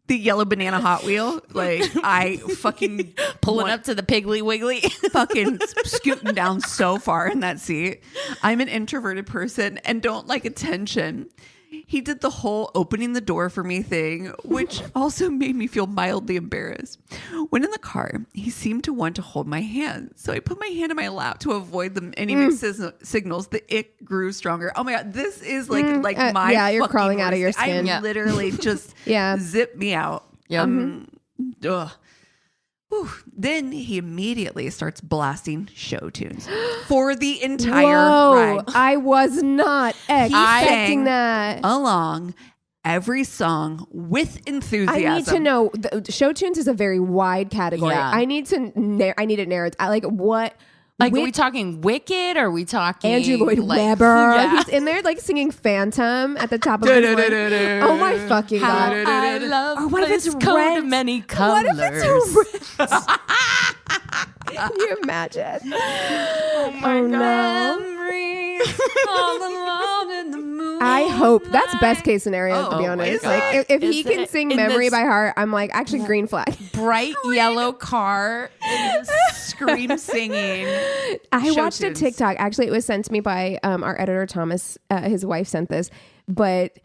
The yellow banana Hot Wheel. Like, I fucking Pulling up to the Piggly Wiggly. fucking scooting down so far in that seat. I'm an introverted person and don't like attention. He did the whole opening the door for me thing, which also made me feel mildly embarrassed. When in the car, he seemed to want to hold my hand. So I put my hand in my lap to avoid any mixed signals. The ick grew stronger. Oh my God, this is like my yeah, you're fucking crawling out of your worst. skin. I literally just zip me out. Yep. Ugh. Whew. Then he immediately starts blasting show tunes for the entire ride. I was not expecting sang that. Along every song with enthusiasm. I need to know. Show tunes is a very wide category. Yeah. I need it narrowed. Like what? Like, are we talking Wicked? Or are we talking Andrew Lloyd Webber? Yeah. He's in there like singing Phantom at the top of his voice. Oh my fucking God. I love Or what if this it's coat Rent? of many colors. What if it's Rent? Can you imagine? Oh my God. No. Memories all alone in the moonlight. I hope that's best case scenario, to be Oh, honest. is Like it? if he Is can it? sing In Memory this- by heart, I'm like, actually green flag. Bright yellow car. Scream singing. I show watched tunes. a TikTok. Actually, it was sent to me by our editor Thomas. His wife sent this, but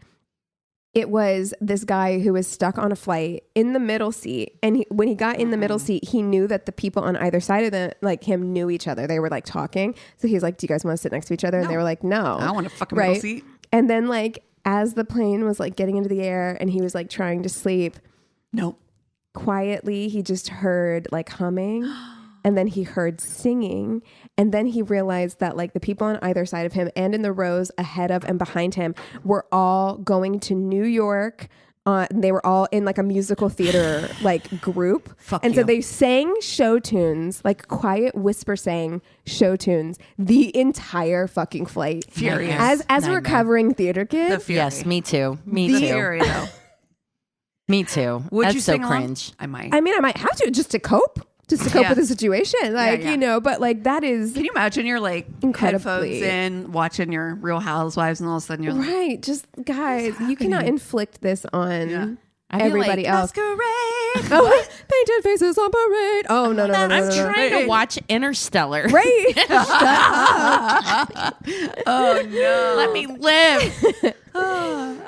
it was this guy who was stuck on a flight in the middle seat, and when he got in the middle seat, he knew that the people on either side of him knew each other. They were like talking, so he was like, "Do you guys want to sit next to each other?" And they were like, "No, I don't want a fucking middle right?" seat. And then like as the plane was like getting into the air, and he was like trying to sleep, Nope. quietly he just heard like humming. And then he heard singing. And then he realized that like the people on either side of him and in the rows ahead of and behind him were all going to New York. They were all in like a musical theater like group. Fuck and you. so they sang show tunes, like quiet whisper sang show tunes the entire fucking flight. Furious. As a Nightmare. recovering theater kid. The fury. Yes, me too. Me The too. fury, though. Me too. Would That's you so sing along? cringe. I might. I mean, I might have to just to cope Yeah. with the situation. Like, yeah. you know, but like that is Can you imagine you're like Incredibly. headphones in, watching your Real Housewives, and all of a sudden you're like, right. Just guys, you cannot inflict this on Yeah. I'd be everybody like, else. masquerade. Oh, painted faces on parade. Oh no. I'm trying to watch Interstellar. Right. Oh no. Let me live.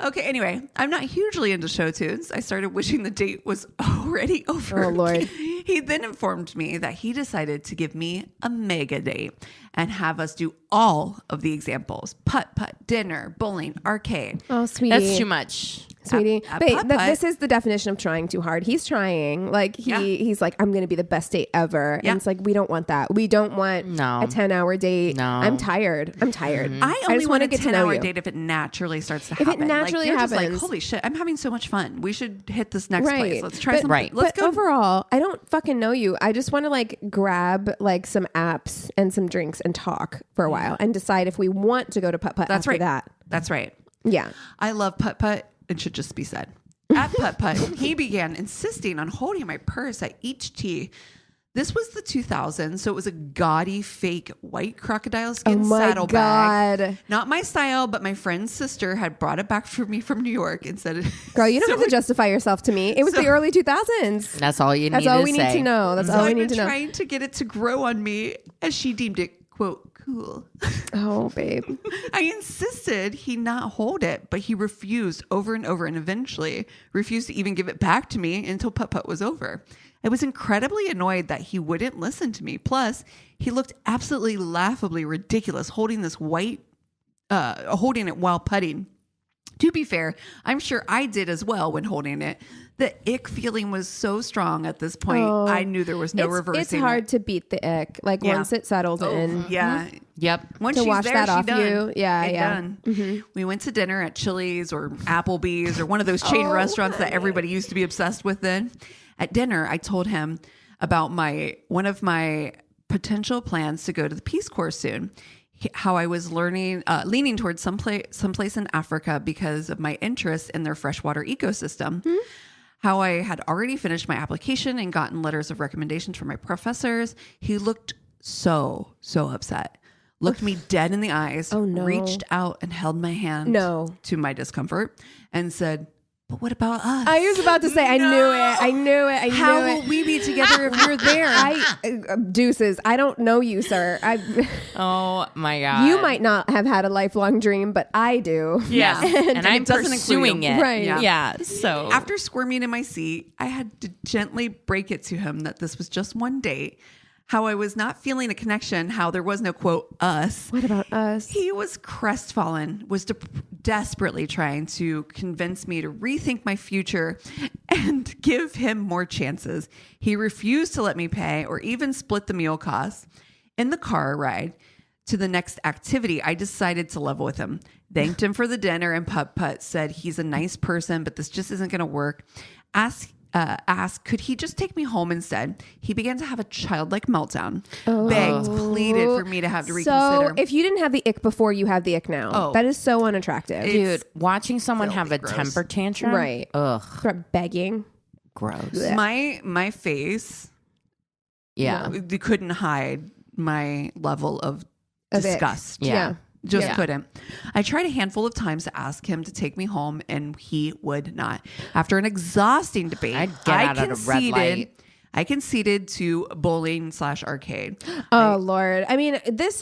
Okay, anyway, I'm not hugely into show tunes. I started wishing the date was already over. Oh, Lord. He then informed me that he decided to give me a mega date and have us do all of the examples: putt-putt, dinner, bowling, arcade. Oh, sweetie. That's too much. Sweetie. A Babe, putt-putt. this is the definition of trying too hard. He's trying. Like he's like, I'm gonna be the best date ever. Yeah. And it's like, we don't want that. We don't want No. a 10-hour date. No. I'm tired. I only just want wanna a get to know 10-hour you. date if it naturally starts to If it happen. naturally you're just happens. like, holy shit, I'm having so much fun. We should hit this next Right. place. Let's try But- something. Right. Let's But go. overall, I don't fucking know you. I just want to like grab like some apps and some drinks and talk for a while and decide if we want to go to putt putt That's after right. that. That's right. Yeah. I love putt-putt. It should just be said. At putt-putt, he began insisting on holding my purse at each tee. This was the 2000s, so it was a gaudy, fake white crocodile skin Oh my saddlebag. God. Not my style, but my friend's sister had brought it back for me from New York and said, Girl, you don't So have to justify yourself to me. It was so- the early 2000s. That's all you need That's all to we say. need to know. That's So all we I've need been to know. trying to get it to grow on me as she deemed it, quote, cool. Oh, babe. I insisted he not hold it, but he refused over and over and eventually refused to even give it back to me until putt-putt was over. I was incredibly annoyed that he wouldn't listen to me. Plus, he looked absolutely laughably ridiculous holding this holding it while putting. To be fair, I'm sure I did as well when holding it. The ick feeling was so strong at this point. Oh. I knew there was no reversing It's hard it. to beat the ick. Like Yeah. once it settles in. Yeah. Yep. Once To she's wash there, that she off done. you. Yeah, It yeah. done. We went to dinner at Chili's or Applebee's or one of those chain restaurants that everybody used to be obsessed with then. At dinner, I told him about one of my potential plans to go to the Peace Corps soon. How I was leaning towards someplace in Africa because of my interest in their freshwater ecosystem. How I had already finished my application and gotten letters of recommendations from my professors. He looked so upset. Looked me dead in the eyes. Oh, no. Reached out and held my hand No. to my discomfort and said, but what about us? I was about to say, I knew it. How will we be together if you're there? Deuces. I don't know you, sir. Oh my God. You might not have had a lifelong dream, but I do. Yeah. And I'm pursuing it. Right. Yeah. So after squirming in my seat, I had to gently break it to him that this was just one date. How I was not feeling a connection, how there was no, quote, us. What about us? He was crestfallen, was desperately trying to convince me to rethink my future and give him more chances. He refused to let me pay or even split the meal costs. In the car ride to the next activity, I decided to level with him. Thanked him for the dinner and putt-putt, said he's a nice person, but this just isn't going to work. Asked, could he just take me home instead? He began to have a childlike meltdown. Begged, pleaded for me to have to reconsider. So if you didn't have the ick before, you have the ick now. That is so unattractive. Dude, watching someone have a temper tantrum. Right. Ugh. Begging. Gross. Blech. My face. Yeah. You couldn't hide my level of disgust. Yeah. Just couldn't. I tried a handful of times to ask him to take me home, and he would not. After an exhausting debate, I conceded to bowling/arcade. Oh Lord. I mean, there's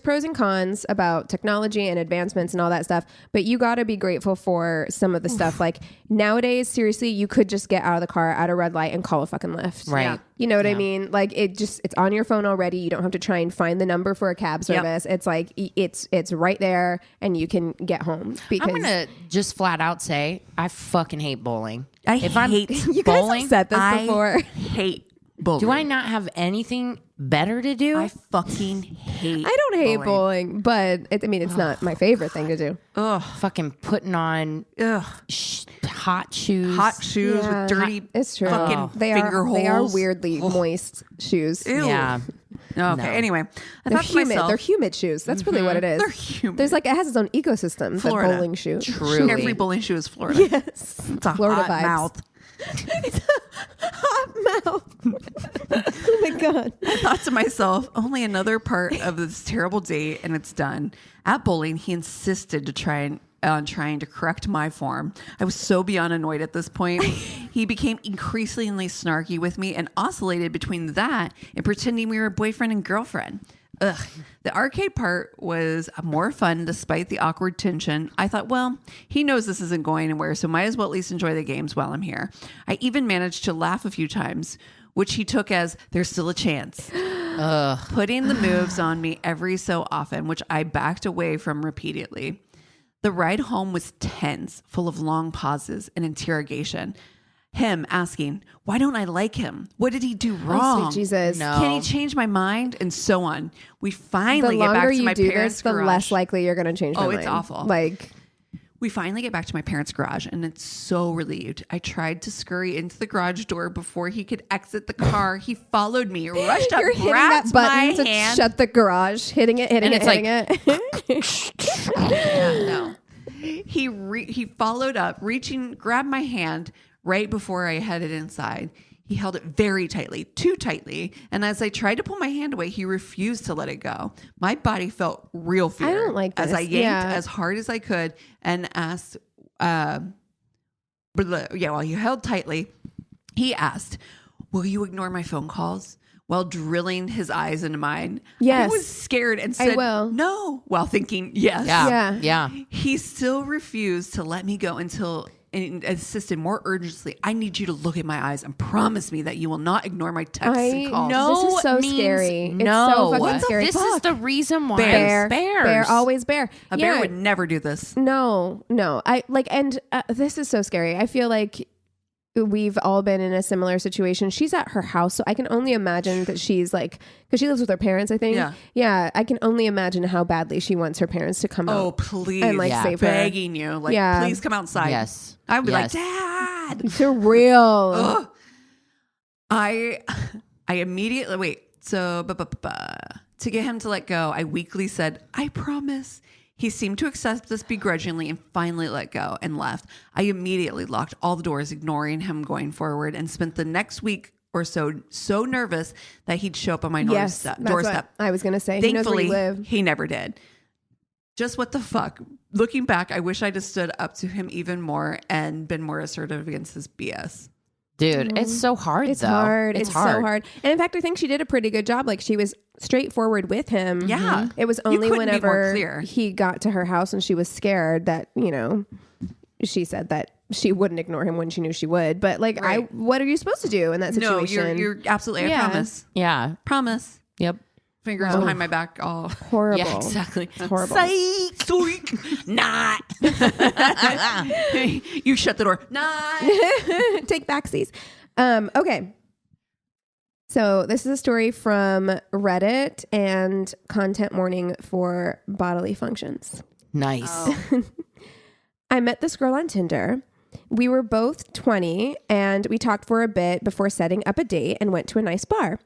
pros and cons about technology and advancements and all that stuff, but you gotta be grateful for some of the stuff. Like nowadays, seriously, you could just get out of the car at a red light and call a fucking Lyft. Right. Yeah. You know what I mean? Like it's on your phone already. You don't have to try and find the number for a cab service. Yep. It's like, it's right there and you can get home. Because I'm going to just flat out say, I fucking hate bowling. I hate bowling. You guys have said this before. I hate bowling. Do I not have anything better to do? I fucking hate I don't hate bowling, but it's not my favorite thing to do. Ugh. Fucking putting on hot shoes. Hot shoes with dirty it's true. fucking They finger holes. They are weirdly moist shoes. Ew. Yeah. Okay. No. Anyway, They're humid. They're humid shoes. That's really what it is. They're humid. It has its own ecosystem. Florida. The bowling shoe. Truly. Every bowling shoe is Florida. Yes. It's a Florida hot vibes. mouth. It's a hot mouth. Oh my God. I thought to myself, only another part of this terrible date and it's done. At bowling, he insisted to trying to correct my form. I was so beyond annoyed at this point. He became increasingly snarky with me and oscillated between that and pretending we were boyfriend and girlfriend. Ugh. The arcade part was more fun despite the awkward tension. I thought, well, he knows this isn't going anywhere, so might as well at least enjoy the games while I'm here. I even managed to laugh a few times, which he took as there's still a chance. Putting the moves on me every so often, which I backed away from repeatedly. The ride home was tense, full of long pauses and interrogation. Him asking, why don't I like him? What did he do wrong? Oh, sweet Jesus. No. Can he change my mind? And so on. We finally get back to my parents' the garage. less likely you're going to change my mind. It's awful. We finally get back to my parents' garage, and it's so relieved. I tried to scurry into the garage door before he could exit the car. He followed me, rushed up, You're hitting grabbed that button my to hand. shut the garage, hitting it. No. He followed up, reaching, grabbed my hand right before I headed inside. He held it very tightly, too tightly. And as I tried to pull my hand away, he refused to let it go. My body felt real fear. I don't like this. As I yanked as hard as I could and asked, while he held tightly, he asked, will you ignore my phone calls? While drilling his eyes into mine. Yes. I was scared and said, I will. no, while thinking, yes. Yeah. He still refused to let me go until and insisted more urgently, I need you to look at my eyes and promise me that you will not ignore my texts and calls. This is so scary. It's so fucking scary. This is the reason why bear, always bear. A bear would never do this. No. This is so scary. I feel like we've all been in a similar situation. She's at her house, so I can only imagine that she's like, because she lives with her parents, I think. Yeah. I can only imagine how badly she wants her parents to come out. Oh, please. And save her. Begging you. Please come outside. Yes. I would be like, Dad. For real. Ugh. I immediately, to get him to let go, I weakly said, I promise. He seemed to accept this begrudgingly and finally let go and left. I immediately locked all the doors, ignoring him going forward, and spent the next week or so nervous that he'd show up on my doorstep. I was going to say. Thankfully, he knows where you live. He never did. Just what the fuck? Looking back, I wish I'd have stood up to him even more and been more assertive against his BS. Dude, it's so hard. It's though. hard. It's so hard. And in fact, I think she did a pretty good job. Like she was straightforward with him. Yeah. It was only couldn't be more whenever clear. he got to her house and she was scared that, she said that she wouldn't ignore him when she knew she would. But like, Right. what are you supposed to do in that situation? No, you're absolutely, I promise. Yeah. Promise. Yep. Fingers behind my back. All horrible. Yeah, exactly. It's horrible. Psych. Not. You shut the door. Not. Take backsies. Okay. So this is a story from Reddit and Content Warning for Bodily Functions. Nice. Oh. I met this girl on Tinder. We were both 20 and we talked for a bit before setting up a date and went to a nice bar.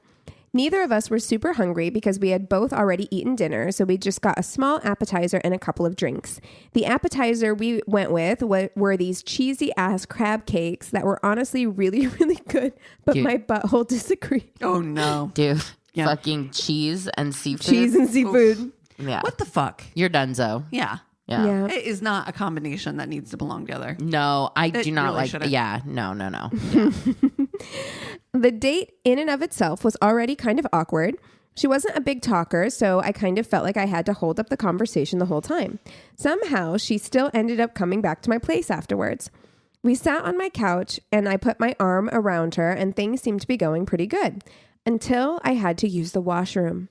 Neither of us were super hungry because we had both already eaten dinner, so we just got a small appetizer and a couple of drinks. The appetizer we went with were these cheesy ass crab cakes that were honestly really, really good, but Dude. my butthole disagreed. Oh no. Dude, Yeah. fucking cheese and seafood. Cheese and seafood. Yeah. What the fuck? You're donezo. Yeah. Yeah. Yeah. It is not a combination that needs to belong together. No, I do not really like. shouldn't. Yeah. No. The date in and of itself was already kind of awkward. She wasn't a big talker, so I kind of felt like I had to hold up the conversation the whole time. Somehow, she still ended up coming back to my place afterwards. We sat on my couch, and I put my arm around her, and things seemed to be going pretty good, until I had to use the washroom.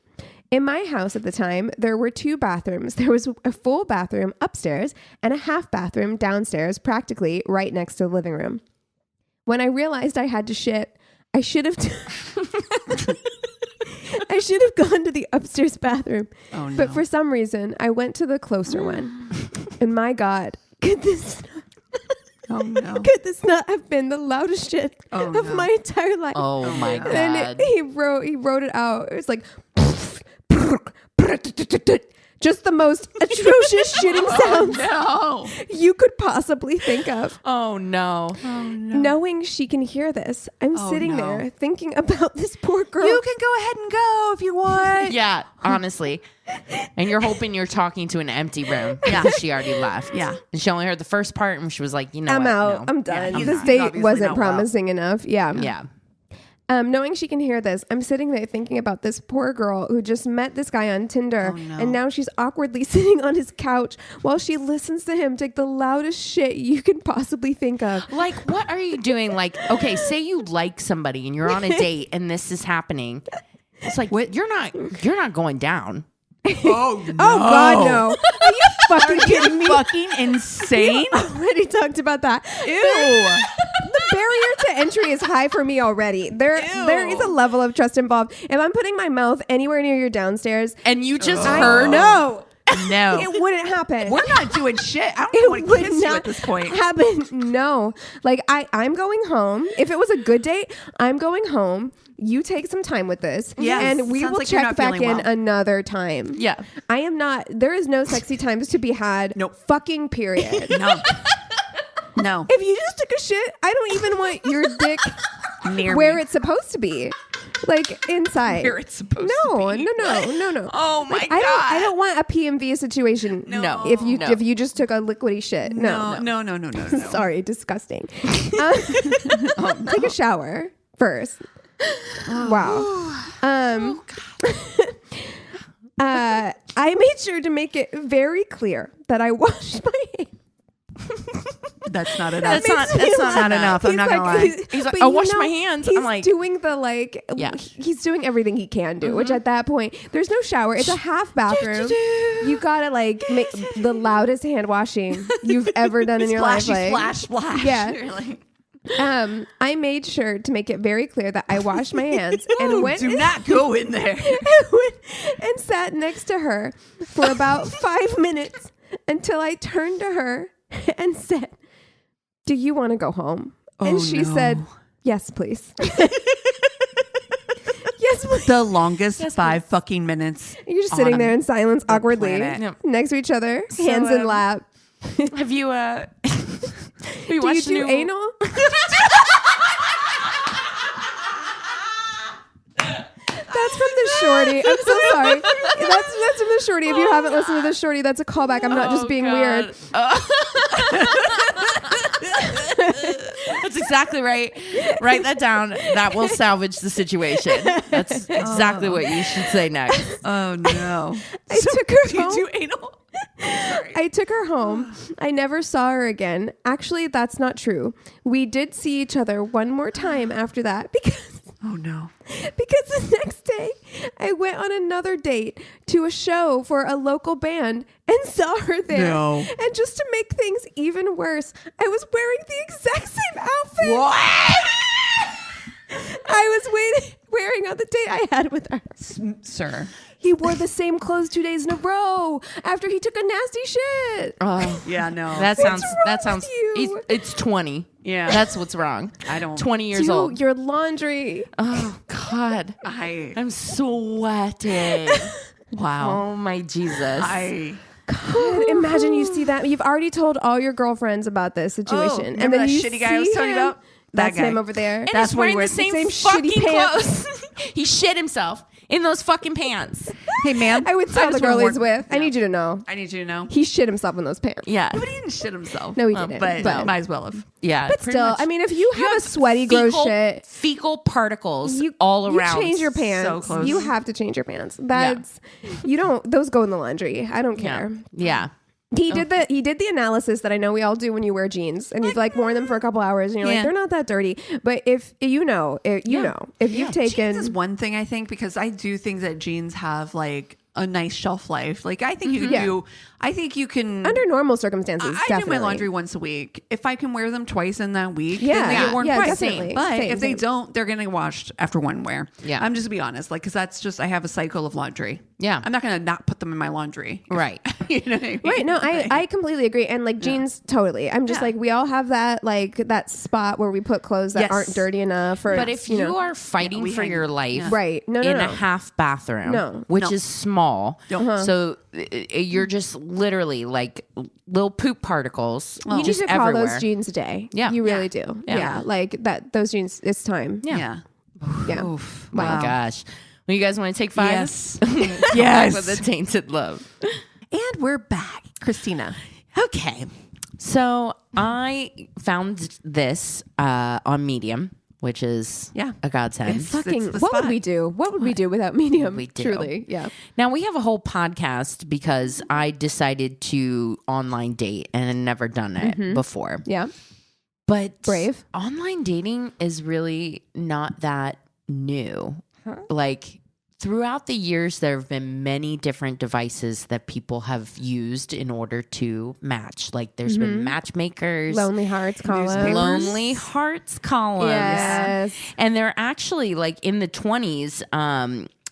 In my house at the time, there were 2 bathrooms. There was a full bathroom upstairs and a half bathroom downstairs, practically right next to the living room. When I realized I had to shit, I should have I should have gone to the upstairs bathroom. Oh no. But for some reason, I went to the closer one. And my God, could this not have been the loudest shit of my entire life? Oh my God. And he wrote it out. It was like just the most atrocious shitting sounds No. you could possibly think of. Oh no. Knowing she can hear this, I'm sitting no. there thinking about this poor girl. You can go ahead and go if you want. Yeah, honestly. And you're hoping you're talking to an empty room. Yeah. She already left. Yeah. And she only heard the first part and she was like, I'm what? out. No. I'm done. Yeah, This he's date obviously wasn't not well. promising enough. Yeah. Yeah. Knowing she can hear this, I'm sitting there thinking about this poor girl who just met this guy on Tinder, and now she's awkwardly sitting on his couch while she listens to him take the loudest shit you can possibly think of. Like, what are you doing? Like, okay, say you like somebody and you're on a date and this is happening. It's like, you're not going down. Oh no. Oh God, no! Are you fucking kidding me? Fucking insane. We already talked about that. Ew. The barrier to entry is high for me already. There is a level of trust involved. If I'm putting my mouth anywhere near your downstairs, And you just I heard. no, No. it wouldn't happen. We're not doing shit. I It don't want would to kiss you not at this point. happen. No, like I'm going home. If it was a good date, I'm going home. You take some time with this, Yes. and we Sounds will like you're check not back feeling in well. another time. Yeah. I am not. There is no sexy times to be had. Nope. Fucking period. No. No. If you just took a shit, I don't even want your dick Near where me. it's supposed to be, like inside. Where it's supposed No, to be. no. Oh my Like, God. I don't want a PMV situation. No. If you No. if you just took a liquidy shit. No. No. Sorry, disgusing. Take a shower first. Wow. I made sure to make it very clear that I washed my hands. That's not enough. That's not enough. I'm not gonna lie. He's like, but I'll you wash know, my hands. He's I'm like, doing the like. Yeah. He's doing everything he can do. Which at that point, there's no shower. It's a half bathroom. You gotta like make the loudest hand washing you've ever done in your life. Like, Splash. Yeah. You're like, I made sure to make it very clear that I washed my hands and "Ooh, went do not go in there. and sat next to her for about 5 minutes until I turned to her and said, "Do you want to go home?" And she said, "Yes, please." Yes, please. The longest 5 fucking minutes. You're just sitting on there in silence, awkwardly, planet. Yep. next to each other, hands in lap. have you Do you do anal? That's from the Shorty. I'm so sorry. That's from the Shorty. If you haven't listened to the Shorty, that's a callback. I'm not just being weird. That's exactly right. Write that down. That will salvage the situation. That's exactly what you should say next. Oh no! I took her Do you home. do anal? I took her home. I never saw her again. Actually, that's not true. We did see each other one more time after that because Oh no! the next day I went on another date to a show for a local band and saw her there. No. And just to make things even worse, I was wearing the exact same outfit. What? I was wearing on the date I had with her. Sir. He wore the same clothes 2 days in a row after he took a nasty shit. Oh, Yeah, no. that What's sounds. with you? It's 20. Yeah. That's what's wrong. I don't. 20 years Dude, old. your laundry. Oh God, I'm sweating. Wow. Oh my Jesus. God, imagine you see that. You've already told all your girlfriends about this situation. And remember then that you shitty guy I was see telling you him. about? That That's guy. him over there. And That's he's what wearing he the wears. same, Same fucking shitty pants. clothes. He shit himself in those fucking pants. Hey, man. I would tell the just girl wanna he's warn- with. I need you to know. I need you to know. He shit himself in those pants. Yeah. But he didn't shit himself. No, he didn't. But But- might as well have. Yeah. But pretty still, much. I mean, if you have a sweaty, gross shit, fecal particles you all around. You change your pants. close. You have to change your pants. That's you don't. Those go in the laundry. I don't Yeah. care. Yeah. He did the analysis that I know we all do when you wear jeans and you've like worn them for a couple hours and you're Yeah. like they're not that dirty. But if you know, if you've taken Jeans is one thing, I think, because I do think that jeans have like a nice shelf life. Like I think you can do. I think you can. under normal circumstances, I do definitely. my laundry once a week. If I can wear them twice in that week, Yeah. then they get worn Yeah, twice. definitely. But Same, if they same. don't, they're getting washed after one wear. Yeah. I'm just to be honest, like because that's just I have a cycle of laundry. Yeah. I'm not gonna not put them in my laundry. Right. You know what I mean? Right. No, I completely agree. And like jeans, totally. I'm just Yeah. like, we all have that spot where we put clothes that Yes. aren't dirty enough. Or, But if you know, are fighting we for hang- your life, yeah. right. No, in no. a half bathroom, No. which No. is small, so you're just literally like little poop particles. You need just to call everywhere. those jeans a day. Yeah. You really do. Yeah. Yeah. Like that, those jeans, it's time. Yeah. Yeah. Oof. My Wow. gosh. Well, you guys want to take 5? Yes. Yes. With the Tainted Love. And we're back, Christina. Okay. So I found this on Medium, which is a godsend. Fucking, the what would spot. we do? What would we do without Medium? We do. Truly. Yeah. Now we have a whole podcast because I decided to online date and had never done it before. Yeah. But Brave. online dating is really not that new. Like throughout the years, there have been many different devices that people have used in order to match. Like there's been matchmakers, Lonely Hearts column. Lonely Hearts columns. Yes. And they're actually like in the 20s,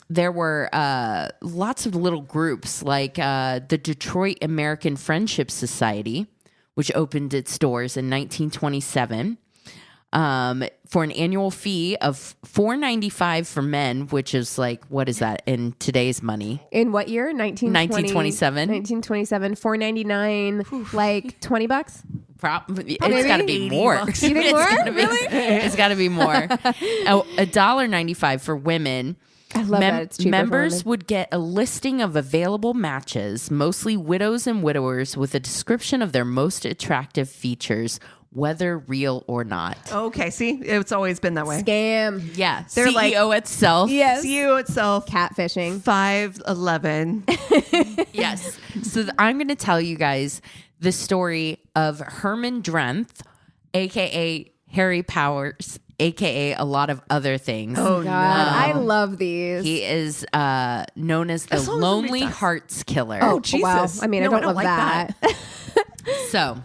there were lots of little groups like the Detroit American Friendship Society, which opened its doors in 1927 for an annual fee of $4.95 for men, which is like, what is that in today's money? In what year? 1927. 1927. $4.99. Like $20. It's got to be more. $80. You think more? Really? It's got to be more. $1.95 for women. I love that it's cheaper for Members women. would get a listing of available matches, mostly widows and widowers, with a description of their most attractive features, whether real or not. Okay. See, it's always been that way. Scam. Yeah, They're CEO itself. Yes. You itself. Catfishing. 5'11". Yes. So I'm going to tell you guys the story of Herman Drenth, aka Harry Powers, aka a lot of other things. Oh, God, no. I love these. He is known as the As long as Lonely somebody does. Hearts Killer. Oh, Jesus. wow. I mean, No, I don't love like that. So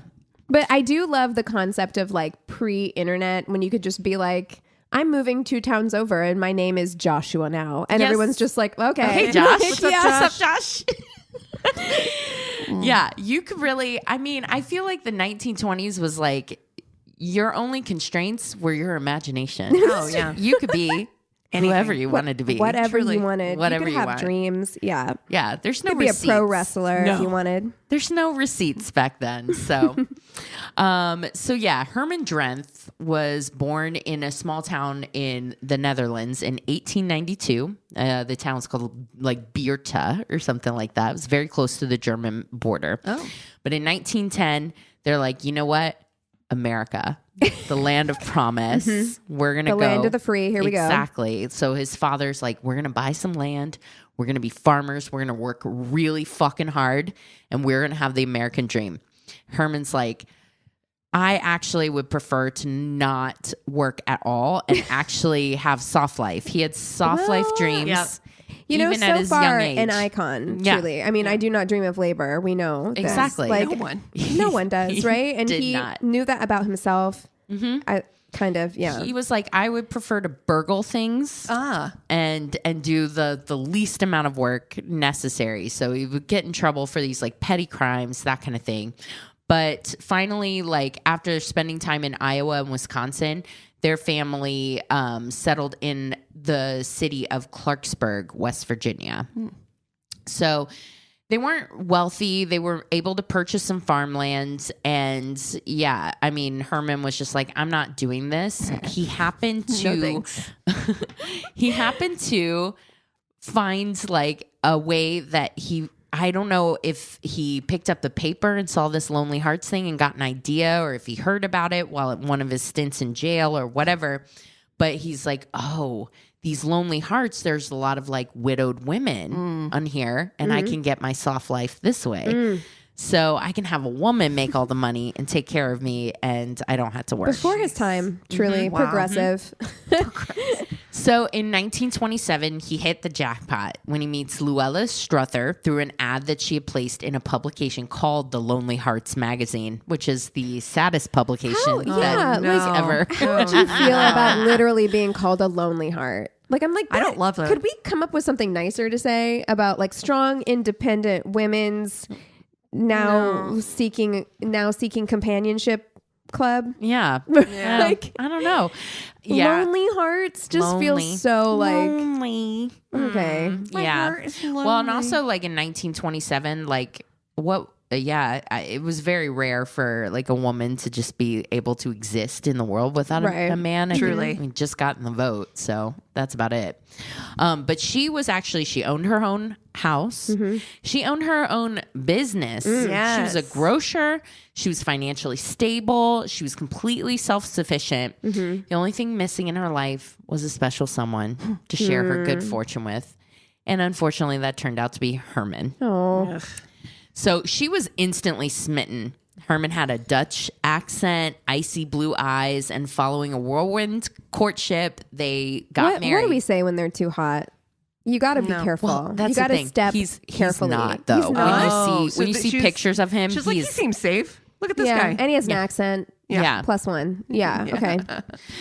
But I do love the concept of like pre-internet when you could just be like, I'm moving 2 towns over and my name is Joshua now. And Yes. everyone's just like, okay. hey, Josh. Like, What's up, yeah. Josh? Yeah, you could really, I mean, I feel like the 1920s was like, your only constraints were your imagination. Oh, yeah. You could be whoever you wanted to be. Whatever Truly. you wanted. Whatever you you could have want. dreams. Yeah. Yeah, there's no Could be a receipts. pro wrestler if you wanted. There's no receipts back then. So, Herman Drenthe was born in a small town in the Netherlands in 1892. The town's called like Beerta or something like that. It was very close to the German border. Oh. But in 1910, they're like, you know what? America, the land of promise. We're going to go. The land of the free. Here we go. Exactly. So his father's like, we're going to buy some land. We're going to be farmers. We're going to work really fucking hard. And we're going to have the American dream. Herman's like, I actually would prefer to not work at all and actually have soft life. He had soft life dreams. Yep. You know, even at so his far young age. an icon, Yeah. truly. I mean, I do not dream of labor. We know this. Exactly. Like, No one. no one does, right? And did he not. knew that about himself. I kind of, yeah. He was like, I would prefer to burgle things and do the least amount of work necessary. So he would get in trouble for these like petty crimes, that kind of thing. But finally, like after spending time in Iowa and Wisconsin, their family settled in the city of Clarksburg, West Virginia. So they weren't wealthy. They were able to purchase some farmland. And yeah, I mean, Herman was just like, I'm not doing this. He happened to, No thanks. he happened to find like a way that I don't know if he picked up the paper and saw this Lonely Hearts thing and got an idea, or if he heard about it while at one of his stints in jail or whatever. But he's like, oh, these Lonely Hearts, there's a lot of like widowed women on here, and I can get my soft life this way. So I can have a woman make all the money and take care of me, and I don't have to work. Before his time, truly Wow. progressive. So in 1927, he hit the jackpot when he meets Luella Struther through an ad that she had placed in a publication called the Lonely Hearts magazine, which is the saddest publication that ever. How would you feel about literally being called a lonely heart? Like, I'm like, I don't love that. Could we come up with something nicer to say about like strong, independent women's now seeking companionship club? Yeah. Like, I don't know. Yeah. Lonely Hearts just Lonely. feels so like, Lonely. okay. My Yeah. heart is Well, and lonely. also like in 1927, like what? It was very rare for like a woman to just be able to exist in the world without Right. a man. Truly. I mean, just gotten the vote, so that's about it. But she owned her own house. She owned her own business. She was a Yes. grocer. She was financially stable. She was completely self-sufficient. The only thing missing in her life was a special someone to share her good fortune with. And unfortunately, that turned out to be Herman. Oh, So she was instantly smitten. Herman had a Dutch accent, icy blue eyes, and following a whirlwind courtship, they got married. what do we say when they're too hot? You got to be careful. Well, that's you got the to thing. step He's carefully. not, though. He's not? When you see pictures of him, she's like, he seems safe. Look at this yeah, guy. and he has an accent. Yeah. +1. Yeah. Okay.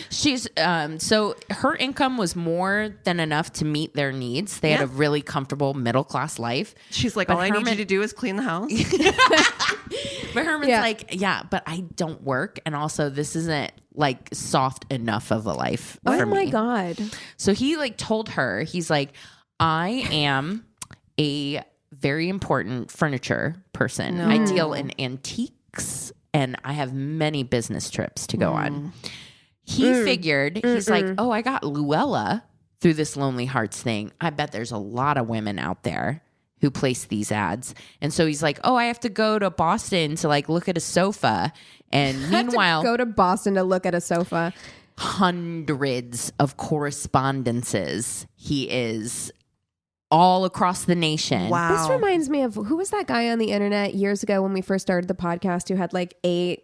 She's so her income was more than enough to meet their needs. They had a really comfortable middle class life. She's like, But all I need Herman- you to do is clean the house. But Herman's Yeah. like, yeah, but I don't work, and also this isn't like soft enough of a life for Oh my me. God. So he like told her, he's like, I am a very important furniture person. I deal in antiques and I have many business trips to go on. He figured, he's like, oh, I got Luella through this Lonely Hearts thing. I bet there's a lot of women out there who place these ads. And so he's like, oh, I have to go to Boston to like look at a sofa. And meanwhile, Go to Boston to look at a sofa. hundreds of correspondences he is all across the nation. Wow. This reminds me of who was that guy on the internet years ago when we first started the podcast who had like eight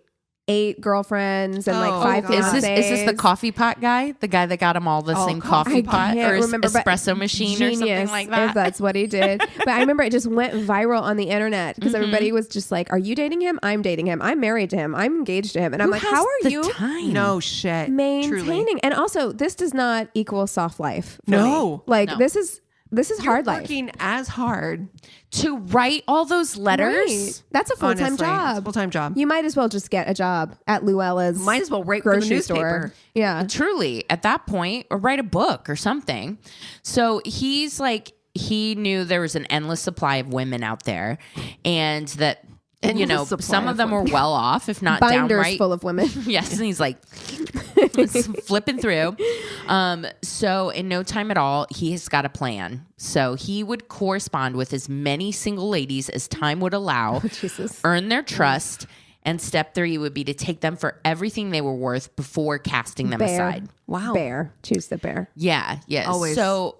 girlfriends and like Oh, 5 God. Is fiancés. this the coffee pot guy? The guy that got him all the same coffee I pot can't or remember, but espresso machine or something genius like if that? that's what he did. But I remember it just went viral on the internet because everybody was just like, "Are you dating him? I'm dating him. I'm married to him. I'm engaged to him." And I'm like, "How are you time? No shit. maintaining?" Truly. And also, this does not equal soft life. For No. me. Like No. this is this is hard life. Working as hard to write all those letters. Right. That's a full-time job. Full-time job. You might as well just get a job at Luella's. Might as well write grocery for the store. newspaper. Yeah. Truly, at that point, or write a book or something. So he's like, he knew there was an endless supply of women out there, and that, you know, some of them were well off, if not binders downright full of women. Yes, and he's like flipping through. So in no time at all, he has got a plan. So he would correspond with as many single ladies as time would allow, earn their trust, and step 3 would be to take them for everything they were worth before casting them aside. Wow. Bear. Choose the bear. Yeah, yes. Always. So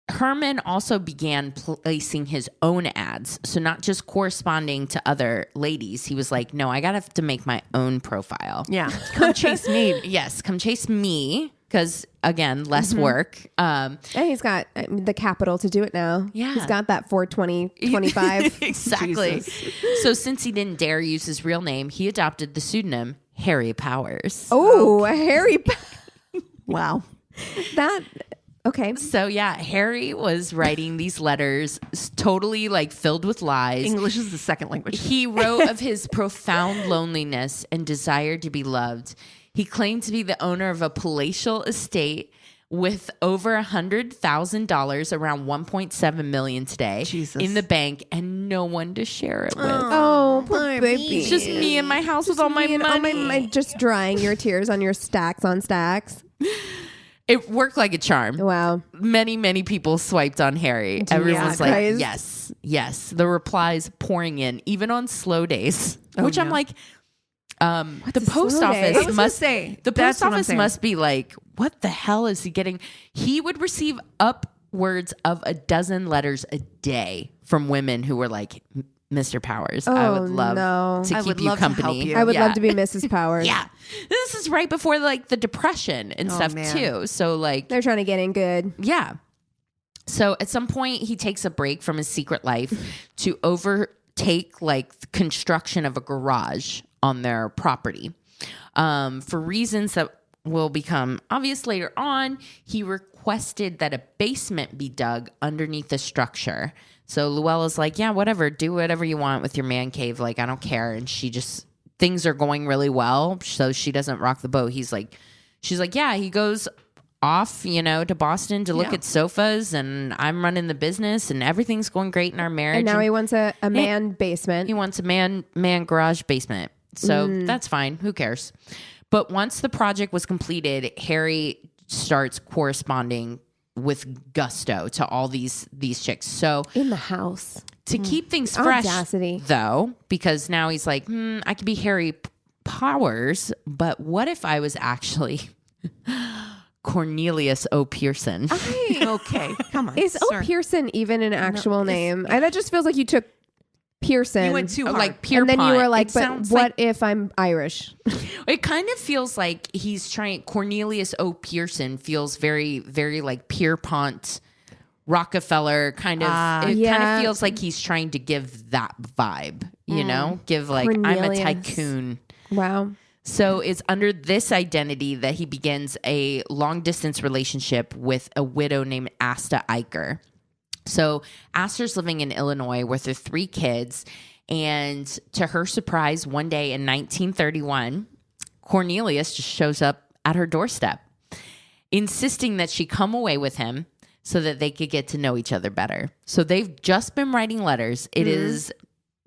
Herman also began placing his own ads. So not just corresponding to other ladies. He was like, no, I got to make my own profile. Yeah. Come chase me. Yes, come chase me. Because, again, less work. And he's got the capital to do it now. Yeah. He's got that 420-25. Exactly. So since he didn't dare use his real name, he adopted the pseudonym Harry Powers. Oh, Harry. Wow. That... Okay. So yeah, Harry was writing these letters totally like filled with lies. English is the second language. He wrote of his profound loneliness and desire to be loved. He claimed to be the owner of a palatial estate with over $100,000, around 1.7 million today, in the bank, and no one to share it with. Oh, poor baby. It's just me in my house with all my money. Just drying your tears on your stacks on stacks. It worked like a charm. Wow. Many, many people swiped on Harry. Everyone was like, guys. yes, yes. The replies pouring in, even on slow days, which I'm like, the post office must be like, what the hell is he getting? He would receive upwards of a dozen letters a day from women who were like, Mr. Powers, I would love to keep you company. I would love to be Mrs. Powers. Yeah. This is right before like the Depression and stuff too. So like they're trying to get in good. Yeah. So at some point he takes a break from his secret life to overtake like the construction of a garage on their property. For reasons that will become obvious later on, he requested that a basement be dug underneath the structure. So Luella's like, yeah, whatever, do whatever you want with your man cave. Like, I don't care. And she just, things are going really well. So she doesn't rock the boat. She's like, yeah, he goes off, you know, to Boston to look at sofas, and I'm running the business, and everything's going great in our marriage. And now he wants a man basement. He wants a man garage basement. So that's fine. Who cares? But once the project was completed, Harry starts corresponding with gusto to all these chicks. So in the house to keep things fresh, audacity. Though, because now he's like, I could be Harry Powers, but what if I was actually Cornelius O. Pearson? Okay, come on. Is O. Pearson even an actual name? That just feels like you took Pearson. You went too hard. Like Pierpont. And then you were like, but what if I'm Irish? It kind of feels like he's trying. Cornelius O. Pearson feels very, very like Pierpont, Rockefeller kind of. It kind of feels like he's trying to give that vibe, you know? Give like, Cornelius. I'm a tycoon. Wow. So it's under this identity that he begins a long distance relationship with a widow named Asta Eicher. So Aster's living in Illinois with her 3 kids. And to her surprise, one day in 1931, Cornelius just shows up at her doorstep, insisting that she come away with him so that they could get to know each other better. So they've just been writing letters. It is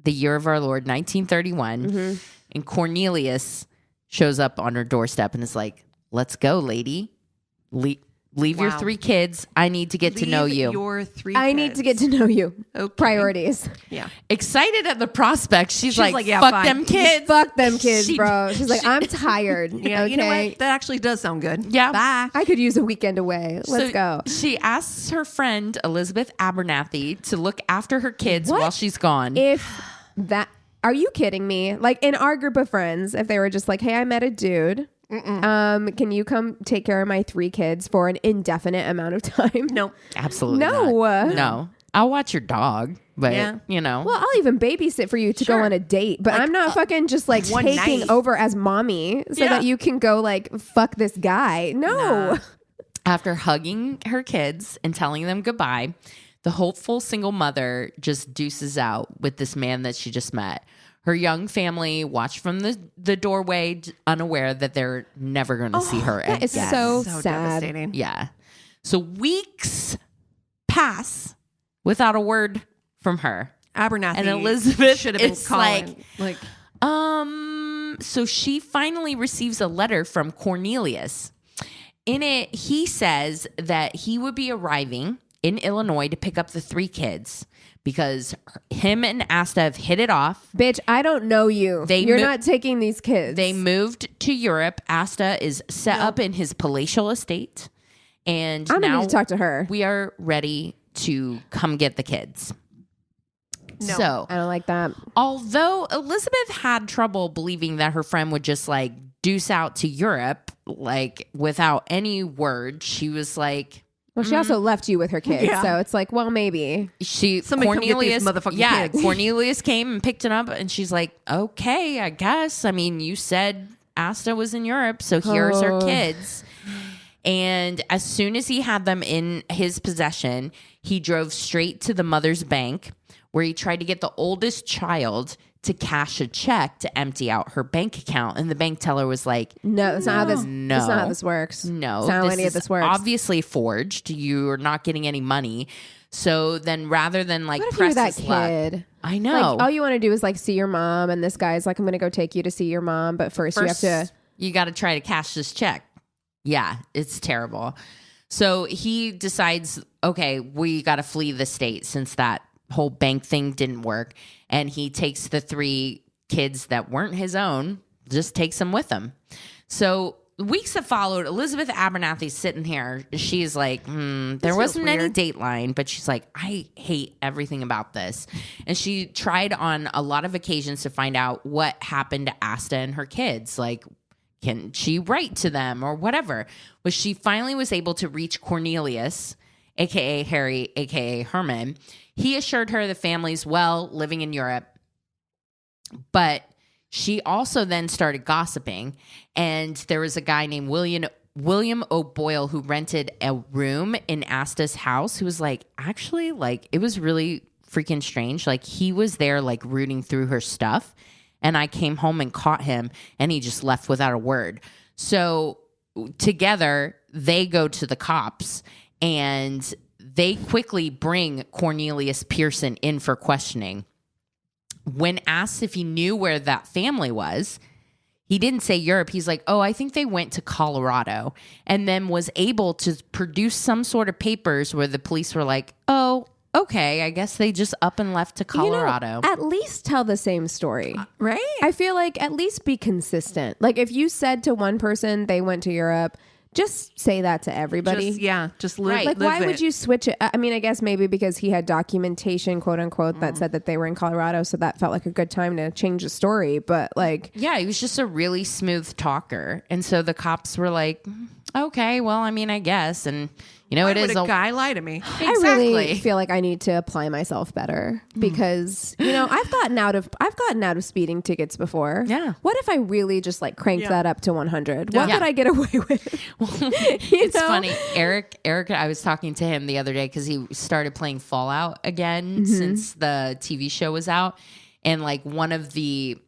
the year of our Lord, 1931. And Cornelius shows up on her doorstep and is like, let's go, lady. Leave your 3 kids. I need to get to know you. Your 3 I need to get to know you. Okay. Priorities. Yeah. Excited at the prospect. She's like, yeah, fuck them kids. Fuck them kids, bro. She's like, I'm tired. Yeah, okay? you know what? That actually does sound good. Yeah. Bye. I could use a weekend away. Let's go. She asks her friend Elizabeth Abernathy to look after her kids while she's gone. Are you kidding me? Like in our group of friends, if they were just like, hey, I met a dude. Can you come take care of my 3 kids for an indefinite amount of time? No. Absolutely No. not. No. I'll watch your dog, but you know. Well, I'll even babysit for you to go on a date, but like, I'm not fucking just like taking over as mommy so that you can go like fuck this guy. No. After hugging her kids and telling them goodbye, the hopeful single mother just deuces out with this man that she just met. Her young family watch from the doorway, unaware that they're never going to see her again. It's so sad. Devastating. Yeah. So weeks pass without a word from her. Abernathy And Elizabeth should have been is calling. So she finally receives a letter from Cornelius. In it, he says that he would be arriving in Illinois to pick up the 3 kids because him and Asta have hit it off. Bitch, I don't know you. You're not taking these kids. They moved to Europe. Asta is set up in his palatial estate. And I'm now going to talk to her. we are ready to come get the kids. No. So I don't like that. although Elizabeth had trouble believing that her friend would just like deuce out to Europe, like without any word, she was like, Well, she also left you with her kids, Yeah. so it's like, well, maybe. Somebody come get these motherfucking kids. Cornelius came and picked it up, and she's like, okay, I guess. I mean, you said Asta was in Europe, so here's her kids. And as soon as he had them in his possession, he drove straight to the mother's bank, where he tried to get the oldest child to cash a check to empty out her bank account. And the bank teller was like, No, that's not how this. No. That's not how this works. no, that's not how any of this works. obviously forged. You're not getting any money. So then rather than like What if press you're that his luck, kid? I know. Like, all you want to do is like see your mom, and this guy's like, I'm going to go take you to see your mom, but first you have to. You got to try to cash this check. Yeah, it's terrible. So he decides, okay, we got to flee the state since that whole bank thing didn't work. And he takes the 3 kids that weren't his own, just takes them with him. So weeks have followed. Elizabeth Abernathy's sitting here. She's like, there wasn't any dateline, but she's like, I hate everything about this. And she tried on a lot of occasions to find out what happened to Asta and her kids. Like, can she write to them or whatever? Well, she finally was able to reach Cornelius, a.k.a. Harry, a.k.a. Herman. He assured her the family's well, living in Europe. But she also then started gossiping. And there was a guy named William O'Boyle who rented a room in Asta's house who was like, actually, like, it was really freaking strange. Like, he was there, like, rooting through her stuff. And I came home and caught him, and he just left without a word. So together, they go to the cops, and they quickly bring Cornelius Pearson in for questioning. When asked if he knew where that family was, he didn't say Europe. He's like, oh, I think they went to Colorado, and then was able to produce some sort of papers where the police were like, oh, okay, I guess they just up and left to Colorado. You know, at least tell the same story. Right? I feel like at least be consistent. Like if you said to one person they went to Europe, just say that to everybody. Just live. Right. Like, live why would it. you switch it? I mean, I guess maybe because he had documentation, quote unquote, that said that they were in Colorado. So that felt like a good time to change the story. But like, Yeah, he was just a really smooth talker. And so the cops were like, okay, well, I mean, I guess. And, you know, Why it would is a guy lie to me? Exactly. I really feel like I need to apply myself better because, you know, I've gotten out of speeding tickets before. Yeah. What if I really just like cranked that up to 100? What Yeah. could I get away with? It's funny. Eric, I was talking to him the other day because he started playing Fallout again since the TV show was out. And like one of the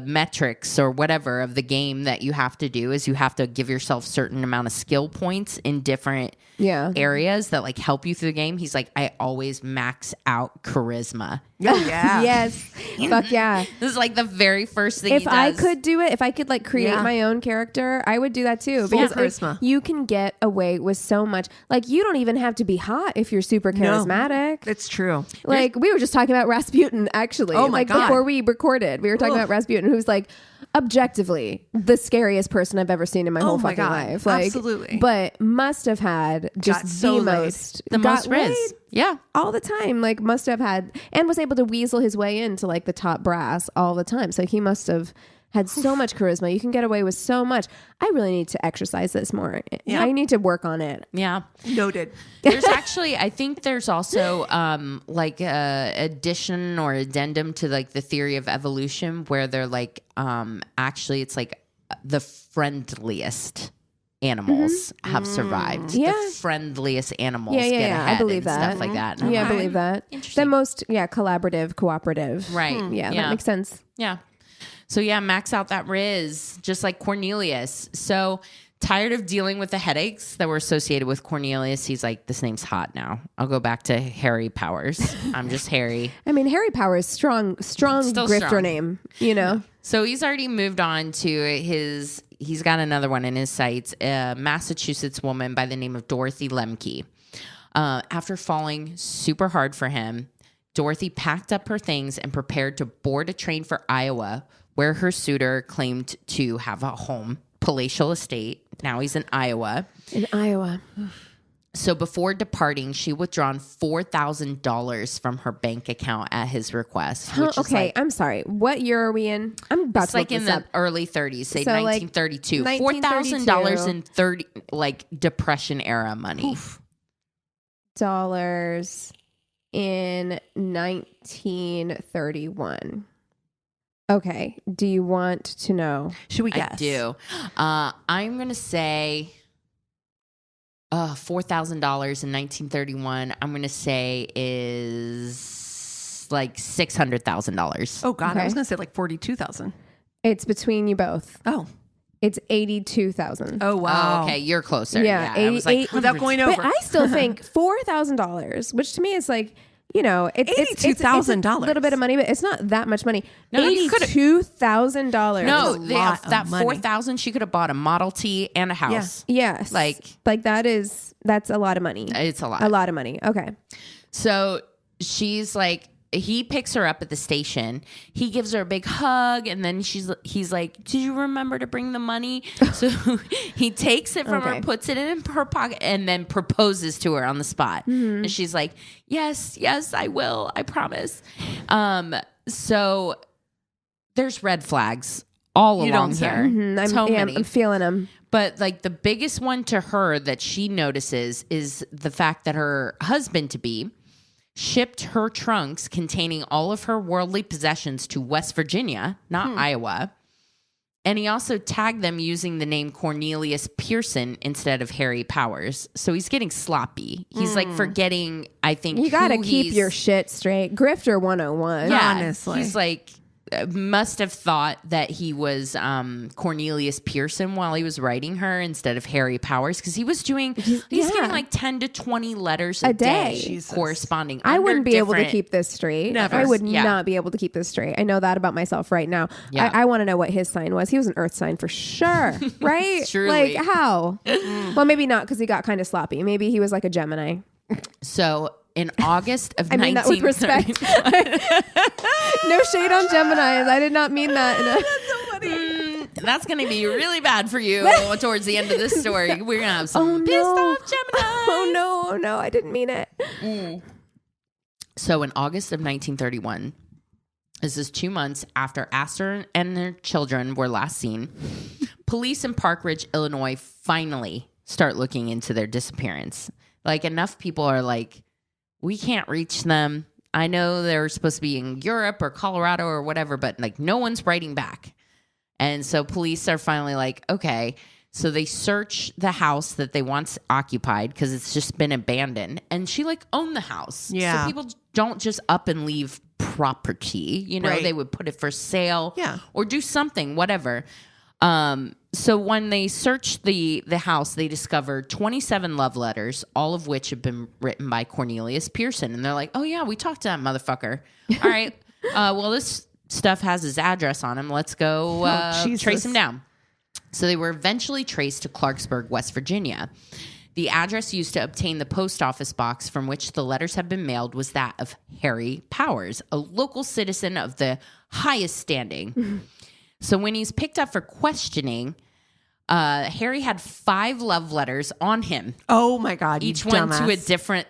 metrics or whatever of the game that you have to do is you have to give yourself certain amount of skill points in different areas that like help you through the game. He's like, I always max out charisma. Oh, yeah. Yes. Fuck yeah. This is like the very first thing If he does. I could do it, if I could like create my own character, I would do that too. Because charisma. you can get away with so much. Like you don't even have to be hot if you're super charismatic. It's true. Like we were just talking about Rasputin actually. Oh my God. Before we recorded, we were talking about Rasputin, who's like objectively the scariest person I've ever seen in my whole fucking life. Like, absolutely. But must have had just Got so the laid. most the most laid riz. Yeah. all the time. Like must have had and was able to weasel his way into like the top brass all the time. So he must have had so much charisma. You can get away with so much. I really need to exercise this more. Yeah. I need to work on it. Yeah. Noted. There's actually, I think there's also like a addition or addendum to like the theory of evolution where they're like, actually it's like the friendliest animals have survived. Yeah. The friendliest animals Yeah, get ahead I believe and that. stuff like that. And I'm Yeah, I like, believe that. Interesting. The most, collaborative, cooperative. Right. Yeah, that makes sense. Yeah. So yeah, max out that Riz, just like Cornelius. So tired of dealing with the headaches that were associated with Cornelius, he's like, this name's hot now. I'll go back to Harry Powers. I'm just Harry. I mean, Harry Powers, strong grifter strong. name, you know? So he's already moved on to he's got another one in his sights, a Massachusetts woman by the name of Dorothy Lemke. After falling super hard for him, Dorothy packed up her things and prepared to board a train for Iowa, where her suitor claimed to have a home, palatial estate. Now he's in Iowa. In Iowa. So before departing, she withdrawn $4,000 from her bank account at his request. Which is like, I'm sorry. What year are we in? I'm about it's to like look in this the up. early 30s, say So, like, 1932. 1932. $4,000 in Depression era money. Dollars in 1931. Okay. Do you want to know? Should we guess? I do. I'm going to say $4,000 in 1931. I'm going to say is like $600,000. Oh God, Okay. I was gonna say like 42,000. It's between you both. Oh. It's 82,000. Oh wow. Oh, okay, you're closer. Yeah, I was like Without going over. But I still think $4,000, which to me is like, you know, it's $82,000. a little bit of money, but it's not that much money. No, you could've- $82,000. no, a lot of that money. 4,000 she could have bought a Model T and a house. Yes. Like that's a lot of money. it's a lot. A lot of money. Okay. So she's like, he picks her up at the station. He gives her a big hug, and then he's like, "Did you remember to bring the money?" So he takes it from her, Okay. puts it in her pocket, and then proposes to her on the spot. And she's like, "Yes, I will. I promise." So there's red flags all You along don't say. here. So many. I'm feeling them. But like the biggest one to her that she notices is the fact that her husband-to-be shipped her trunks containing all of her worldly possessions to West Virginia, not Iowa. And he also tagged them using the name Cornelius Pearson instead of Harry Powers. So he's getting sloppy. He's like forgetting, I think, You got to who keep he's- your shit straight. Grifter 101. Yeah, honestly. he's like must have thought that he was Cornelius Pearson while he was writing her instead of Harry Powers, because he was doing he's getting like 10 to 20 letters a day Jesus. corresponding. I under wouldn't be able to different- keep this straight. Never. I would Yeah. not be able to keep this straight. I know that about myself right now. Yeah. I want to know what his sign was. He was an earth sign for sure, right? Truly. Like how? Well, maybe not, because he got kind of sloppy. Maybe he was like a Gemini. So in August of I mean that with respect. No shade on Geminis. I did not mean that. That's going to be really bad for you towards the end of this story. We're going to have some Oh, pissed no. off Gemini. Oh no, I didn't mean it. So in August of 1931, this is 2 months after Astor and their children were last seen, police in Park Ridge, Illinois finally start looking into their disappearance. Like enough people are like, we can't reach them. I know they're supposed to be in Europe or Colorado or whatever, but like no one's writing back. And so police are finally like, okay. So they search the house that they once occupied because it's just been abandoned. And she like owned the house. Yeah. So people don't just up and leave property. You know, Right. they would put it for sale Yeah. or do something, whatever. So when they searched the house, they discovered 27 love letters, all of which have been written by Cornelius Pearson. And they're like, oh, yeah, we talked to that motherfucker. All right. Well, this stuff has his address on him. Let's go Jesus. trace him down. So they were eventually traced to Clarksburg, West Virginia. The address used to obtain the post office box from which the letters had been mailed was that of Harry Powers, a local citizen of the highest standing. So when he's picked up for questioning, Harry had 5 love letters on him, Oh my God. you each one to a dumbass. different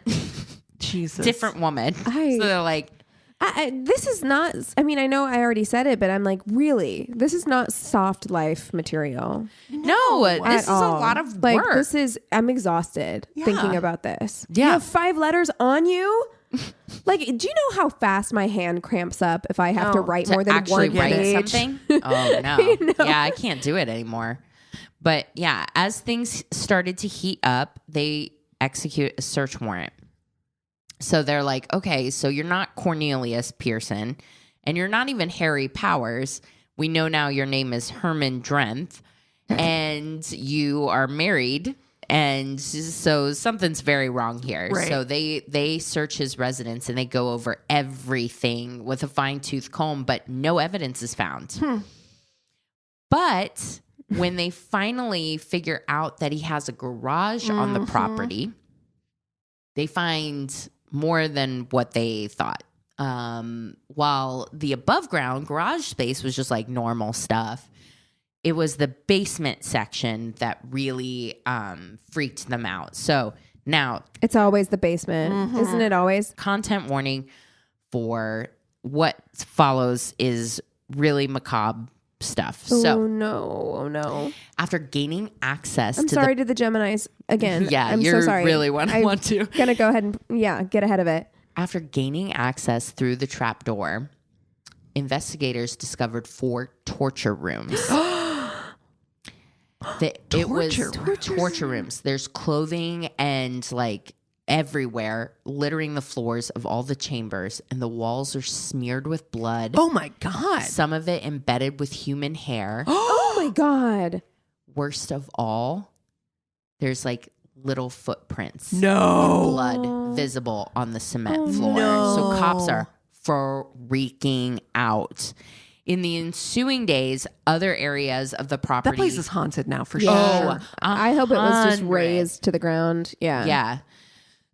Jesus. woman. So they're like, This is not, I mean, I know I already said it, but I'm like, really? This is not soft life material. no, this At is all. a lot of like, work. This is, I'm exhausted thinking about this. Yeah. You have 5 letters on you? Like, do you know how fast my hand cramps up if I have to write to more than actually one write page? something. Oh no. You know? Yeah, I can't do it anymore. But yeah, as things started to heat up, they execute a search warrant. So they're like, okay, so you're not Cornelius Pearson and you're not even Harry Powers. We know now your name is Herman Drenth and you are married. And so something's very wrong here. Right. So they search his residence and they go over everything with a fine-tooth comb, but no evidence is found. But when they finally figure out that he has a garage on the property, they find more than what they thought. While the above ground garage space was just like normal stuff, it was the basement section that really freaked them out. So now It's always the basement, isn't it always? content warning for what follows is really macabre stuff. So Oh no. after gaining access I'm to sorry to the Geminis again. Yeah, I'm you're so sorry. really want to. Gonna go ahead and get ahead of it. After gaining access through the trapdoor, investigators discovered 4 torture rooms. It was torture rooms. There's clothing and like everywhere, littering the floors of all the chambers, and the walls are smeared with blood. Oh my God. Some of it embedded with human hair. Oh my God. Worst of all, there's like little footprints. No. Blood visible on the cement floor. no. So cops are freaking out. In the ensuing days, other areas of the property. That place is haunted now for Yeah. sure. I hope it was just 100. razed to the ground. Yeah. Yeah.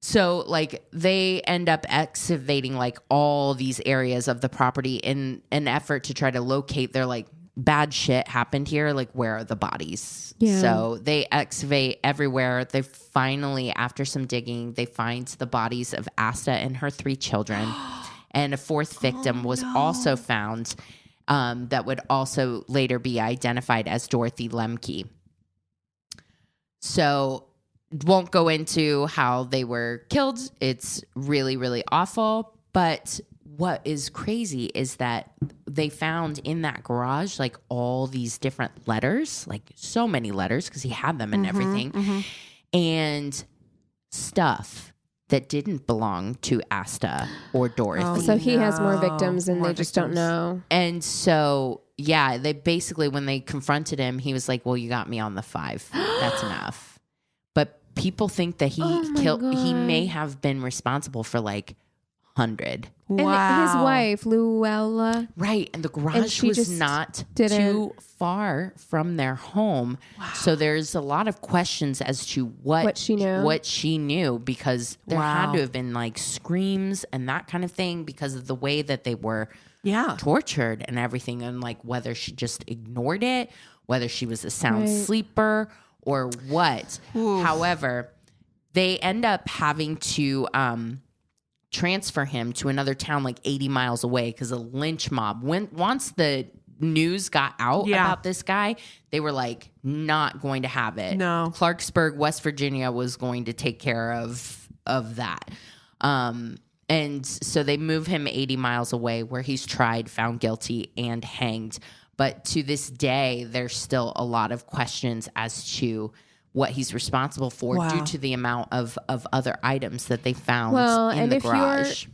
So like they end up excavating like all these areas of the property in an effort to try to locate their like bad shit happened here. Like where are the bodies? Yeah. So they excavate everywhere. They finally, after some digging, they find the bodies of Asta and her 3 children. And a 4th victim was also found that would also later be identified as Dorothy Lemke. So won't go into how they were killed. It's really, really awful. But what is crazy is that they found in that garage like all these different letters, like so many letters because he had them and everything, and stuff that didn't belong to Asta or Dorothy. So he has more victims and More they just don't victims. know. And so, yeah, they basically, when they confronted him, he was like, well, you got me on the 5. That's enough. But people think that he he may have been responsible for like 100. And his wife, Luella. Right. And the And garage she was just not didn't- too far from their home. So there's a lot of questions as to what she knew. What she knew, because there had Wow. to have been like screams and that kind of thing because of the way that they were Yeah. tortured and everything, and like whether she just ignored it, whether she was a sound sleeper or what. However, they end up having to transfer him to another town like 80 miles away because a lynch mob, once the news got out about this guy, they were like not going to have it. No. Clarksburg, West Virginia was going to take care of that. And so they move him 80 miles away where he's tried, found guilty, and hanged. But to this day, there's still a lot of questions as to what he's responsible for due to the amount of other items that they found in the garage. You're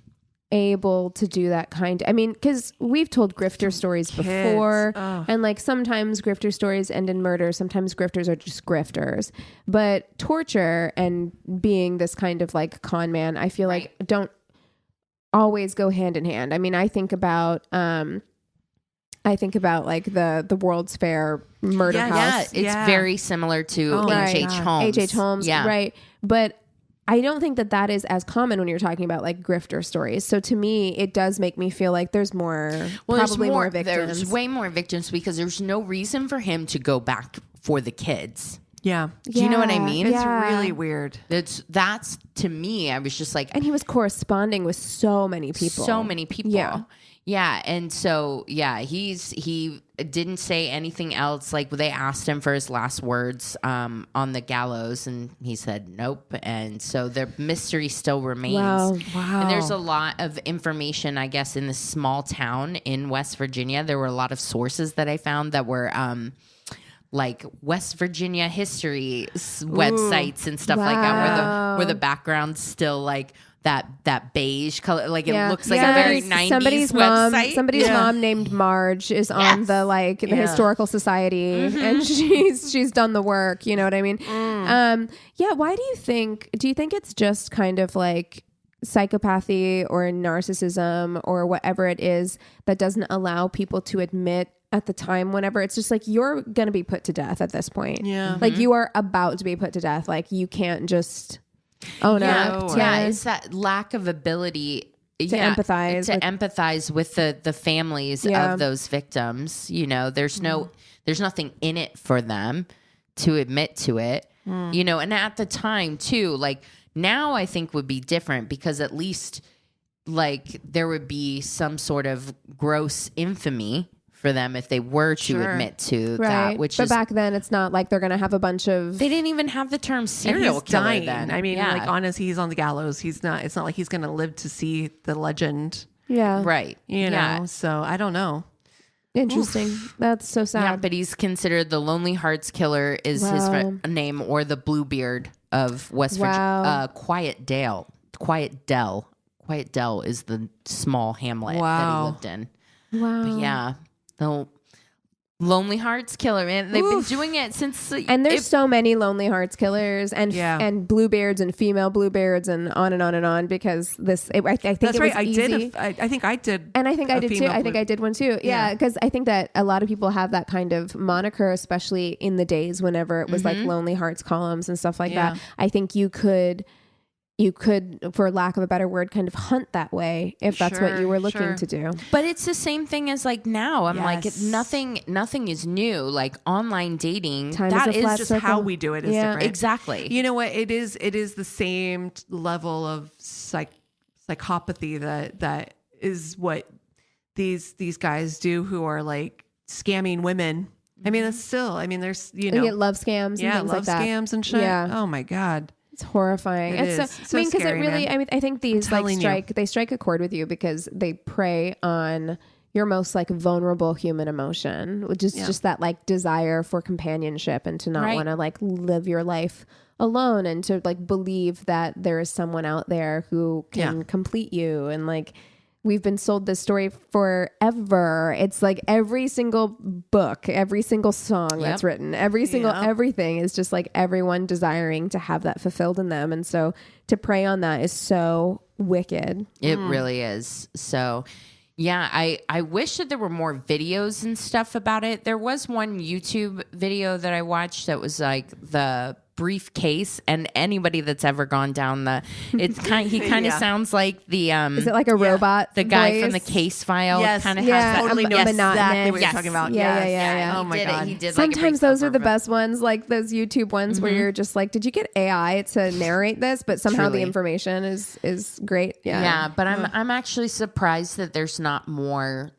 able to do that I mean, because we've told grifter stories before, and like sometimes grifter stories end in murder, sometimes grifters are just grifters, but torture and being this kind of like con man, I feel like don't always go hand in hand. I mean, I think about like the World's Fair murder house. It's very similar to H.H. Holmes. H.H. Holmes, right. But I don't think that is as common when you're talking about like grifter stories. So to me, it does make me feel like there's more, probably more victims. There's way more victims because there's no reason for him to go back for the kids. Yeah. Do you know what I mean? It's really weird. That's to me, I was just like, and he was corresponding with so many people. Yeah. And so, he didn't say anything else. Like they asked him for his last words on the gallows and he said, nope. And so the mystery still remains. Wow. And there's a lot of information, I guess, in this small town in West Virginia. There were a lot of sources that I found that were like West Virginia history websites and stuff like that, where the background's still like that beige color, like it looks like a very 90s website. Somebody's mom named Marge is on the the historical society, and she's done the work. You know what I mean? Why do you think it's just kind of like psychopathy or narcissism or whatever it is that doesn't allow people to admit at the time, whenever it's just like, you're going to be put to death at this point. Yeah. Like you are about to be put to death. Like you can't just own up. Yeah. It's that lack of ability to empathize with the families of those victims. You know, there's nothing in it for them to admit to it, you know, and at the time too, like now I think would be different because at least like there would be some sort of gross infamy for them if they were to admit to that. But back then, it's not like they're going to have a bunch of. They didn't even have the term serial killer dying. Then. I mean, like honestly, he's on the gallows. He's not. It's not like he's going to live to see the legend. Yeah. Right. You know. So I don't know. Interesting. Oof. That's so sad. Yeah, but he's considered the Lonely Hearts Killer is his name, or the Bluebeard of West Virginia. Quiet Dell. Quiet Dell is the small hamlet that he lived in. Wow. But yeah. The Lonely Hearts Killer, man. They've been doing it since. And there's so many Lonely Hearts Killers and Bluebeards and female Bluebeards and on and on and on because I think that's right. I think I did. And I think I did too. I think I did one too. Yeah. Because I think that a lot of people have that kind of moniker, especially in the days whenever it was like Lonely Hearts columns and stuff like that. I think you could, for lack of a better word, kind of hunt that way if that's what you were looking to do. But it's the same thing as like now. I'm like, nothing is new. Like online dating, that is just circle. How we do it is different. Exactly. You know what? It is the same level of psychopathy that is what these guys do who are like scamming women. I mean, that's still, I mean, there's, you know. You get love scams and things love like that. scams and shit. Yeah. Oh my God. It's horrifying. It's so because scary, it really, man. I mean, I think these they strike a chord with you because they prey on your most like vulnerable human emotion, which is just that like desire for companionship and to not want to like live your life alone and to like believe that there is someone out there who can complete you. And like, we've been sold this story forever. It's like every single book, every single song that's written, every single everything is just like everyone desiring to have that fulfilled in them. And so to prey on that is so wicked. It really is. So yeah, I wish that there were more videos and stuff about it. There was one YouTube video that I watched that was like the briefcase, and anybody that's ever gone down he kind of sounds like the is it like a robot, the guy voice? From the Case File kind of has that. Totally know exactly what you're talking about. Yeah. Oh my God. He did sometimes those are the best ones, like those YouTube ones where you're just like, did you get AI to narrate this? But somehow the information is great. Yeah, but I'm actually surprised that there's not more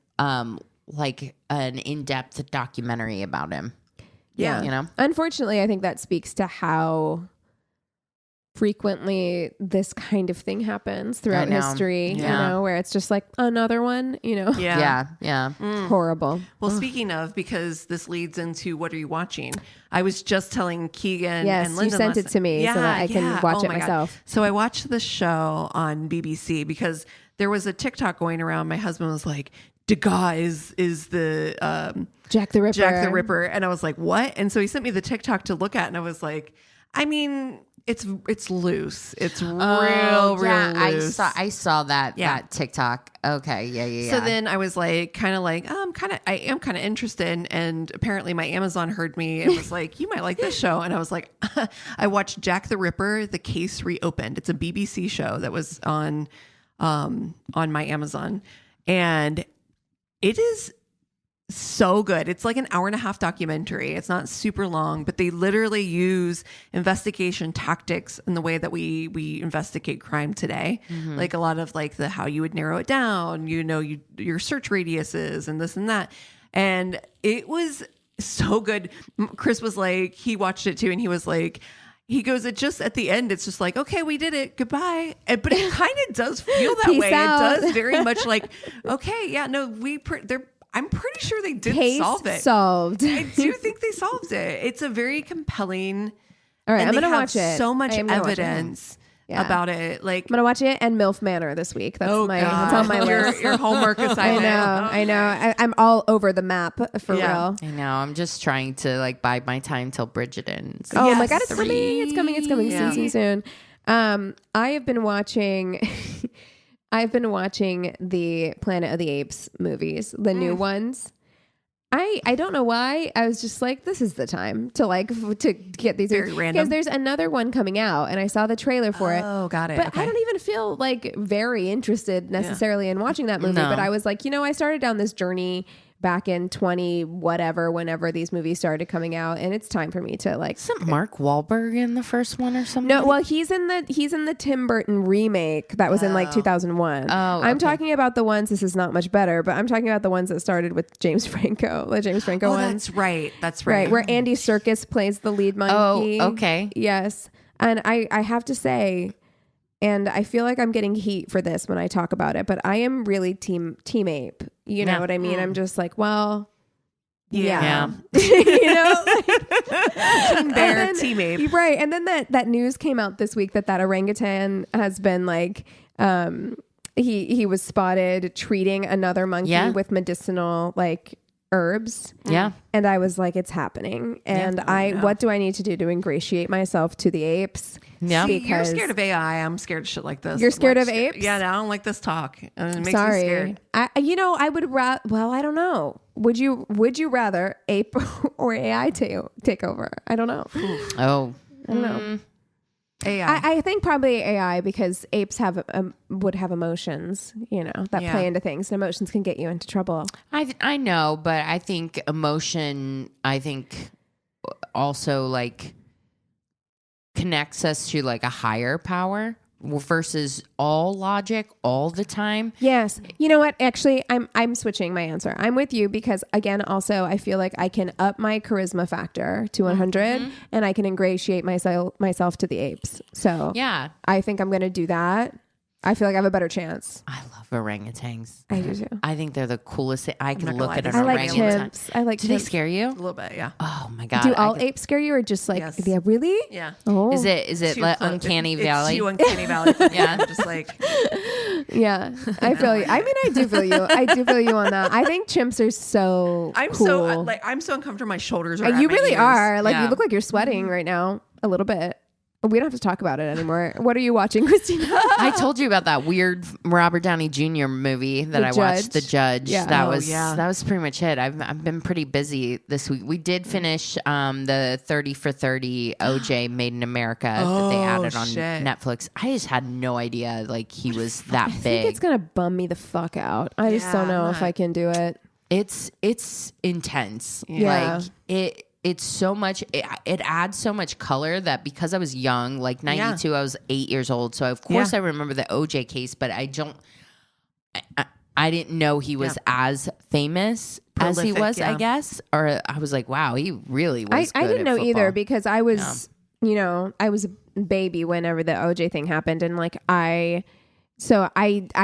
like an in-depth documentary about him. Yeah. You know, unfortunately, I think that speaks to how frequently this kind of thing happens throughout history, you know, where it's just like another one, you know? Yeah. Horrible. Well, speaking of, because this leads into what are you watching? I was just telling Keegan and Lyndon. You sent it to me so that I can watch it myself. God. So I watched the show on BBC because there was a TikTok going around. My husband was like, Degas is the Jack the Ripper. And I was like, what? And so he sent me the TikTok to look at, and I was like, I mean, it's loose. It's real loose. I saw that TikTok. Okay. Yeah. So then I was like, I am kind of interested. And apparently my Amazon heard me and was like, you might like this show. And I was like, I watched Jack the Ripper, The Case Reopened. It's a BBC show that was on my Amazon. And it is so good. It's like an 1.5-hour documentary. It's not super long, but they literally use investigation tactics in the way that we investigate crime today. Mm-hmm. Like a lot of like the how you would narrow it down, you know, your search radiuses and this and that. And it was so good. Chris was like, he watched it too, and he was like, he goes, it just at the end, it's just like, okay, we did it. Goodbye. But it kind of does feel that way. Out. It does very much like, okay, yeah, no, I'm pretty sure they did Case solve it. Solved. I do think they solved it. It's a very compelling. All right, and I'm they gonna have watch it. so much I am gonna watch it. evidence about it. Like, I'm gonna watch it and MILF Manor this week. That's God. that's on my list. Your homework assignment. I know. I'm all over the map for real. I know. I'm just trying to like bide my time till Bridget ends. Oh my God, it's coming. It's coming soon. I have been watching the Planet of the Apes movies, the new ones. I don't know why. I was just like, this is the time to get these. Very random. Because there's another one coming out, and I saw the trailer for it. Oh, got it. But I don't even feel like very interested necessarily in watching that movie. No. But I was like, I started down this journey back in 20 whatever, whenever these movies started coming out, and it's time for me to like. Isn't Mark Wahlberg in the first one or something? No, well, he's in the Tim Burton remake that was in like 2001. Oh, I'm talking about the ones. This is not much better, but I'm talking about the ones that started with James Franco, the James Franco one. That's right. That's right. Where Andy Serkis plays the lead monkey. Oh, okay. Yes, and I have to say, and I feel like I'm getting heat for this when I talk about it, but I am really team ape. You know what I mean? I'm just like, well, yeah. You know, Team bear, team ape. right? And then that news came out this week that orangutan has been like, he was spotted treating another monkey with medicinal like herbs. Yeah. And I was like, it's happening. And what do I need to do to ingratiate myself to the apes? Yeah. See, you're scared of AI. I'm scared of shit like this. You're scared of apes? Yeah, I don't like this talk. It makes me Sorry. scared. I would well, I don't know. Would you rather ape or AI take over? I don't know. Oh. I don't know. AI. I think probably AI, because apes would have emotions, that play into things, and emotions can get you into trouble. I know, but I think emotion, also like connects us to like a higher power versus all logic all the time. Yes. You know what? Actually, I'm switching my answer. I'm with you because, again, also I feel like I can up my charisma factor to 100 and I can ingratiate myself to the apes. So Yeah. I think I'm going to do that. I feel like I have a better chance. I love orangutans. I do too. I think they're the coolest thing. I can not look gonna at lie, an I like orangutan. chimps. I like Do chimps. they scare you? A little bit, yeah. Oh my God. Do all apes scare you, or just like, Yes. yeah, really? Yeah. Oh. Is it Too like close. uncanny It's valley? too uncanny valley. Yeah. I'm just like, Yeah, I feel you. I mean, I do feel you. I do feel you on that. I think chimps are so I'm cool. I'm so uncomfortable. My shoulders are. And at you my really ears. are. Like, Yeah. you look like you're sweating right now a little bit. We don't have to talk about it anymore. What are you watching, Christina? I told you about that weird Robert Downey Jr. movie that I watched, The Judge. Yeah. That Oh, that was pretty much it. I've been pretty busy this week. We did finish the 30 for 30 OJ Made in America that they added on shit. Netflix. I just had no idea like he was that I think big. it's gonna bum me the fuck out. I just don't know if I can do it. It's intense. Yeah. Like it's so much, it adds so much color that because I was young, like 92, I was 8 years old. So of course I remember the OJ case, but I didn't know he was as famous as he Prolific, was, I guess. Or I was like, wow, he really was I good didn't at know either football. because I was, I was a baby whenever the OJ thing happened, and like I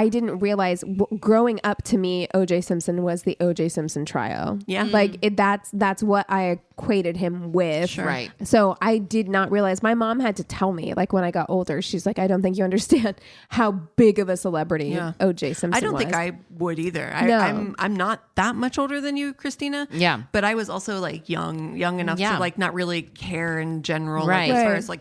didn't realize growing up, to me, OJ Simpson was the OJ Simpson trial. Yeah. Like that's what I equated him with. Sure. Right. So I did not realize. My mom had to tell me, like when I got older, she's like, I don't think you understand how big of a celebrity OJ Simpson was. I don't think I would either. No. I'm not that much older than you, Christina. Yeah. But I was also like young enough to like not really care in general. Right. Like, as far Right. as like,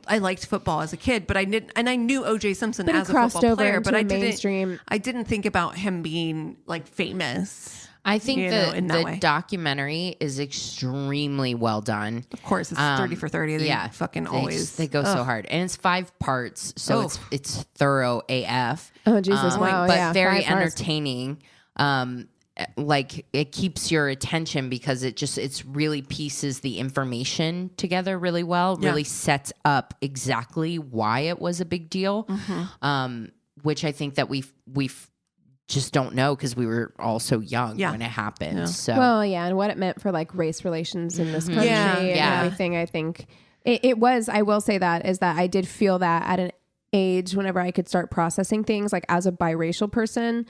I liked football as a kid, but I knew OJ Simpson But he as a crossed football over player, into but a mainstream. I didn't think about him being like famous. I think in that the way. documentary is extremely well done. Of course, it's 30 for 30. They fucking always. They go so hard, and it's 5 parts, so it's thorough AF. Oh, Jesus, wow, but yeah, very 5 parts. entertaining. Like it keeps your attention because it's really pieces the information together really well. Yeah. Really sets up exactly why it was a big deal. Which I think that we've just don't know because we were all so young when it happened. Yeah. So Well, yeah, and what it meant for like race relations in this country and Yeah. everything. I think it was. I will say that is that I did feel that at an age whenever I could start processing things, like as a biracial person.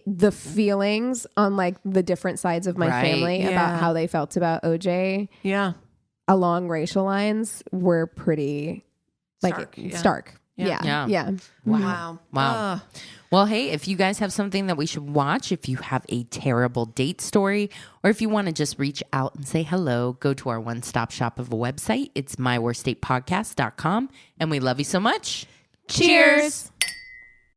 the feelings on like the different sides of my family about how they felt about OJ along racial lines were pretty like stark. Yeah. Wow. Well, hey, if you guys have something that we should watch, if you have a terrible date story, or if you want to just reach out and say hello, go to our one-stop shop of a website. It's myworstdatepodcast.com. And we love you so much. Cheers.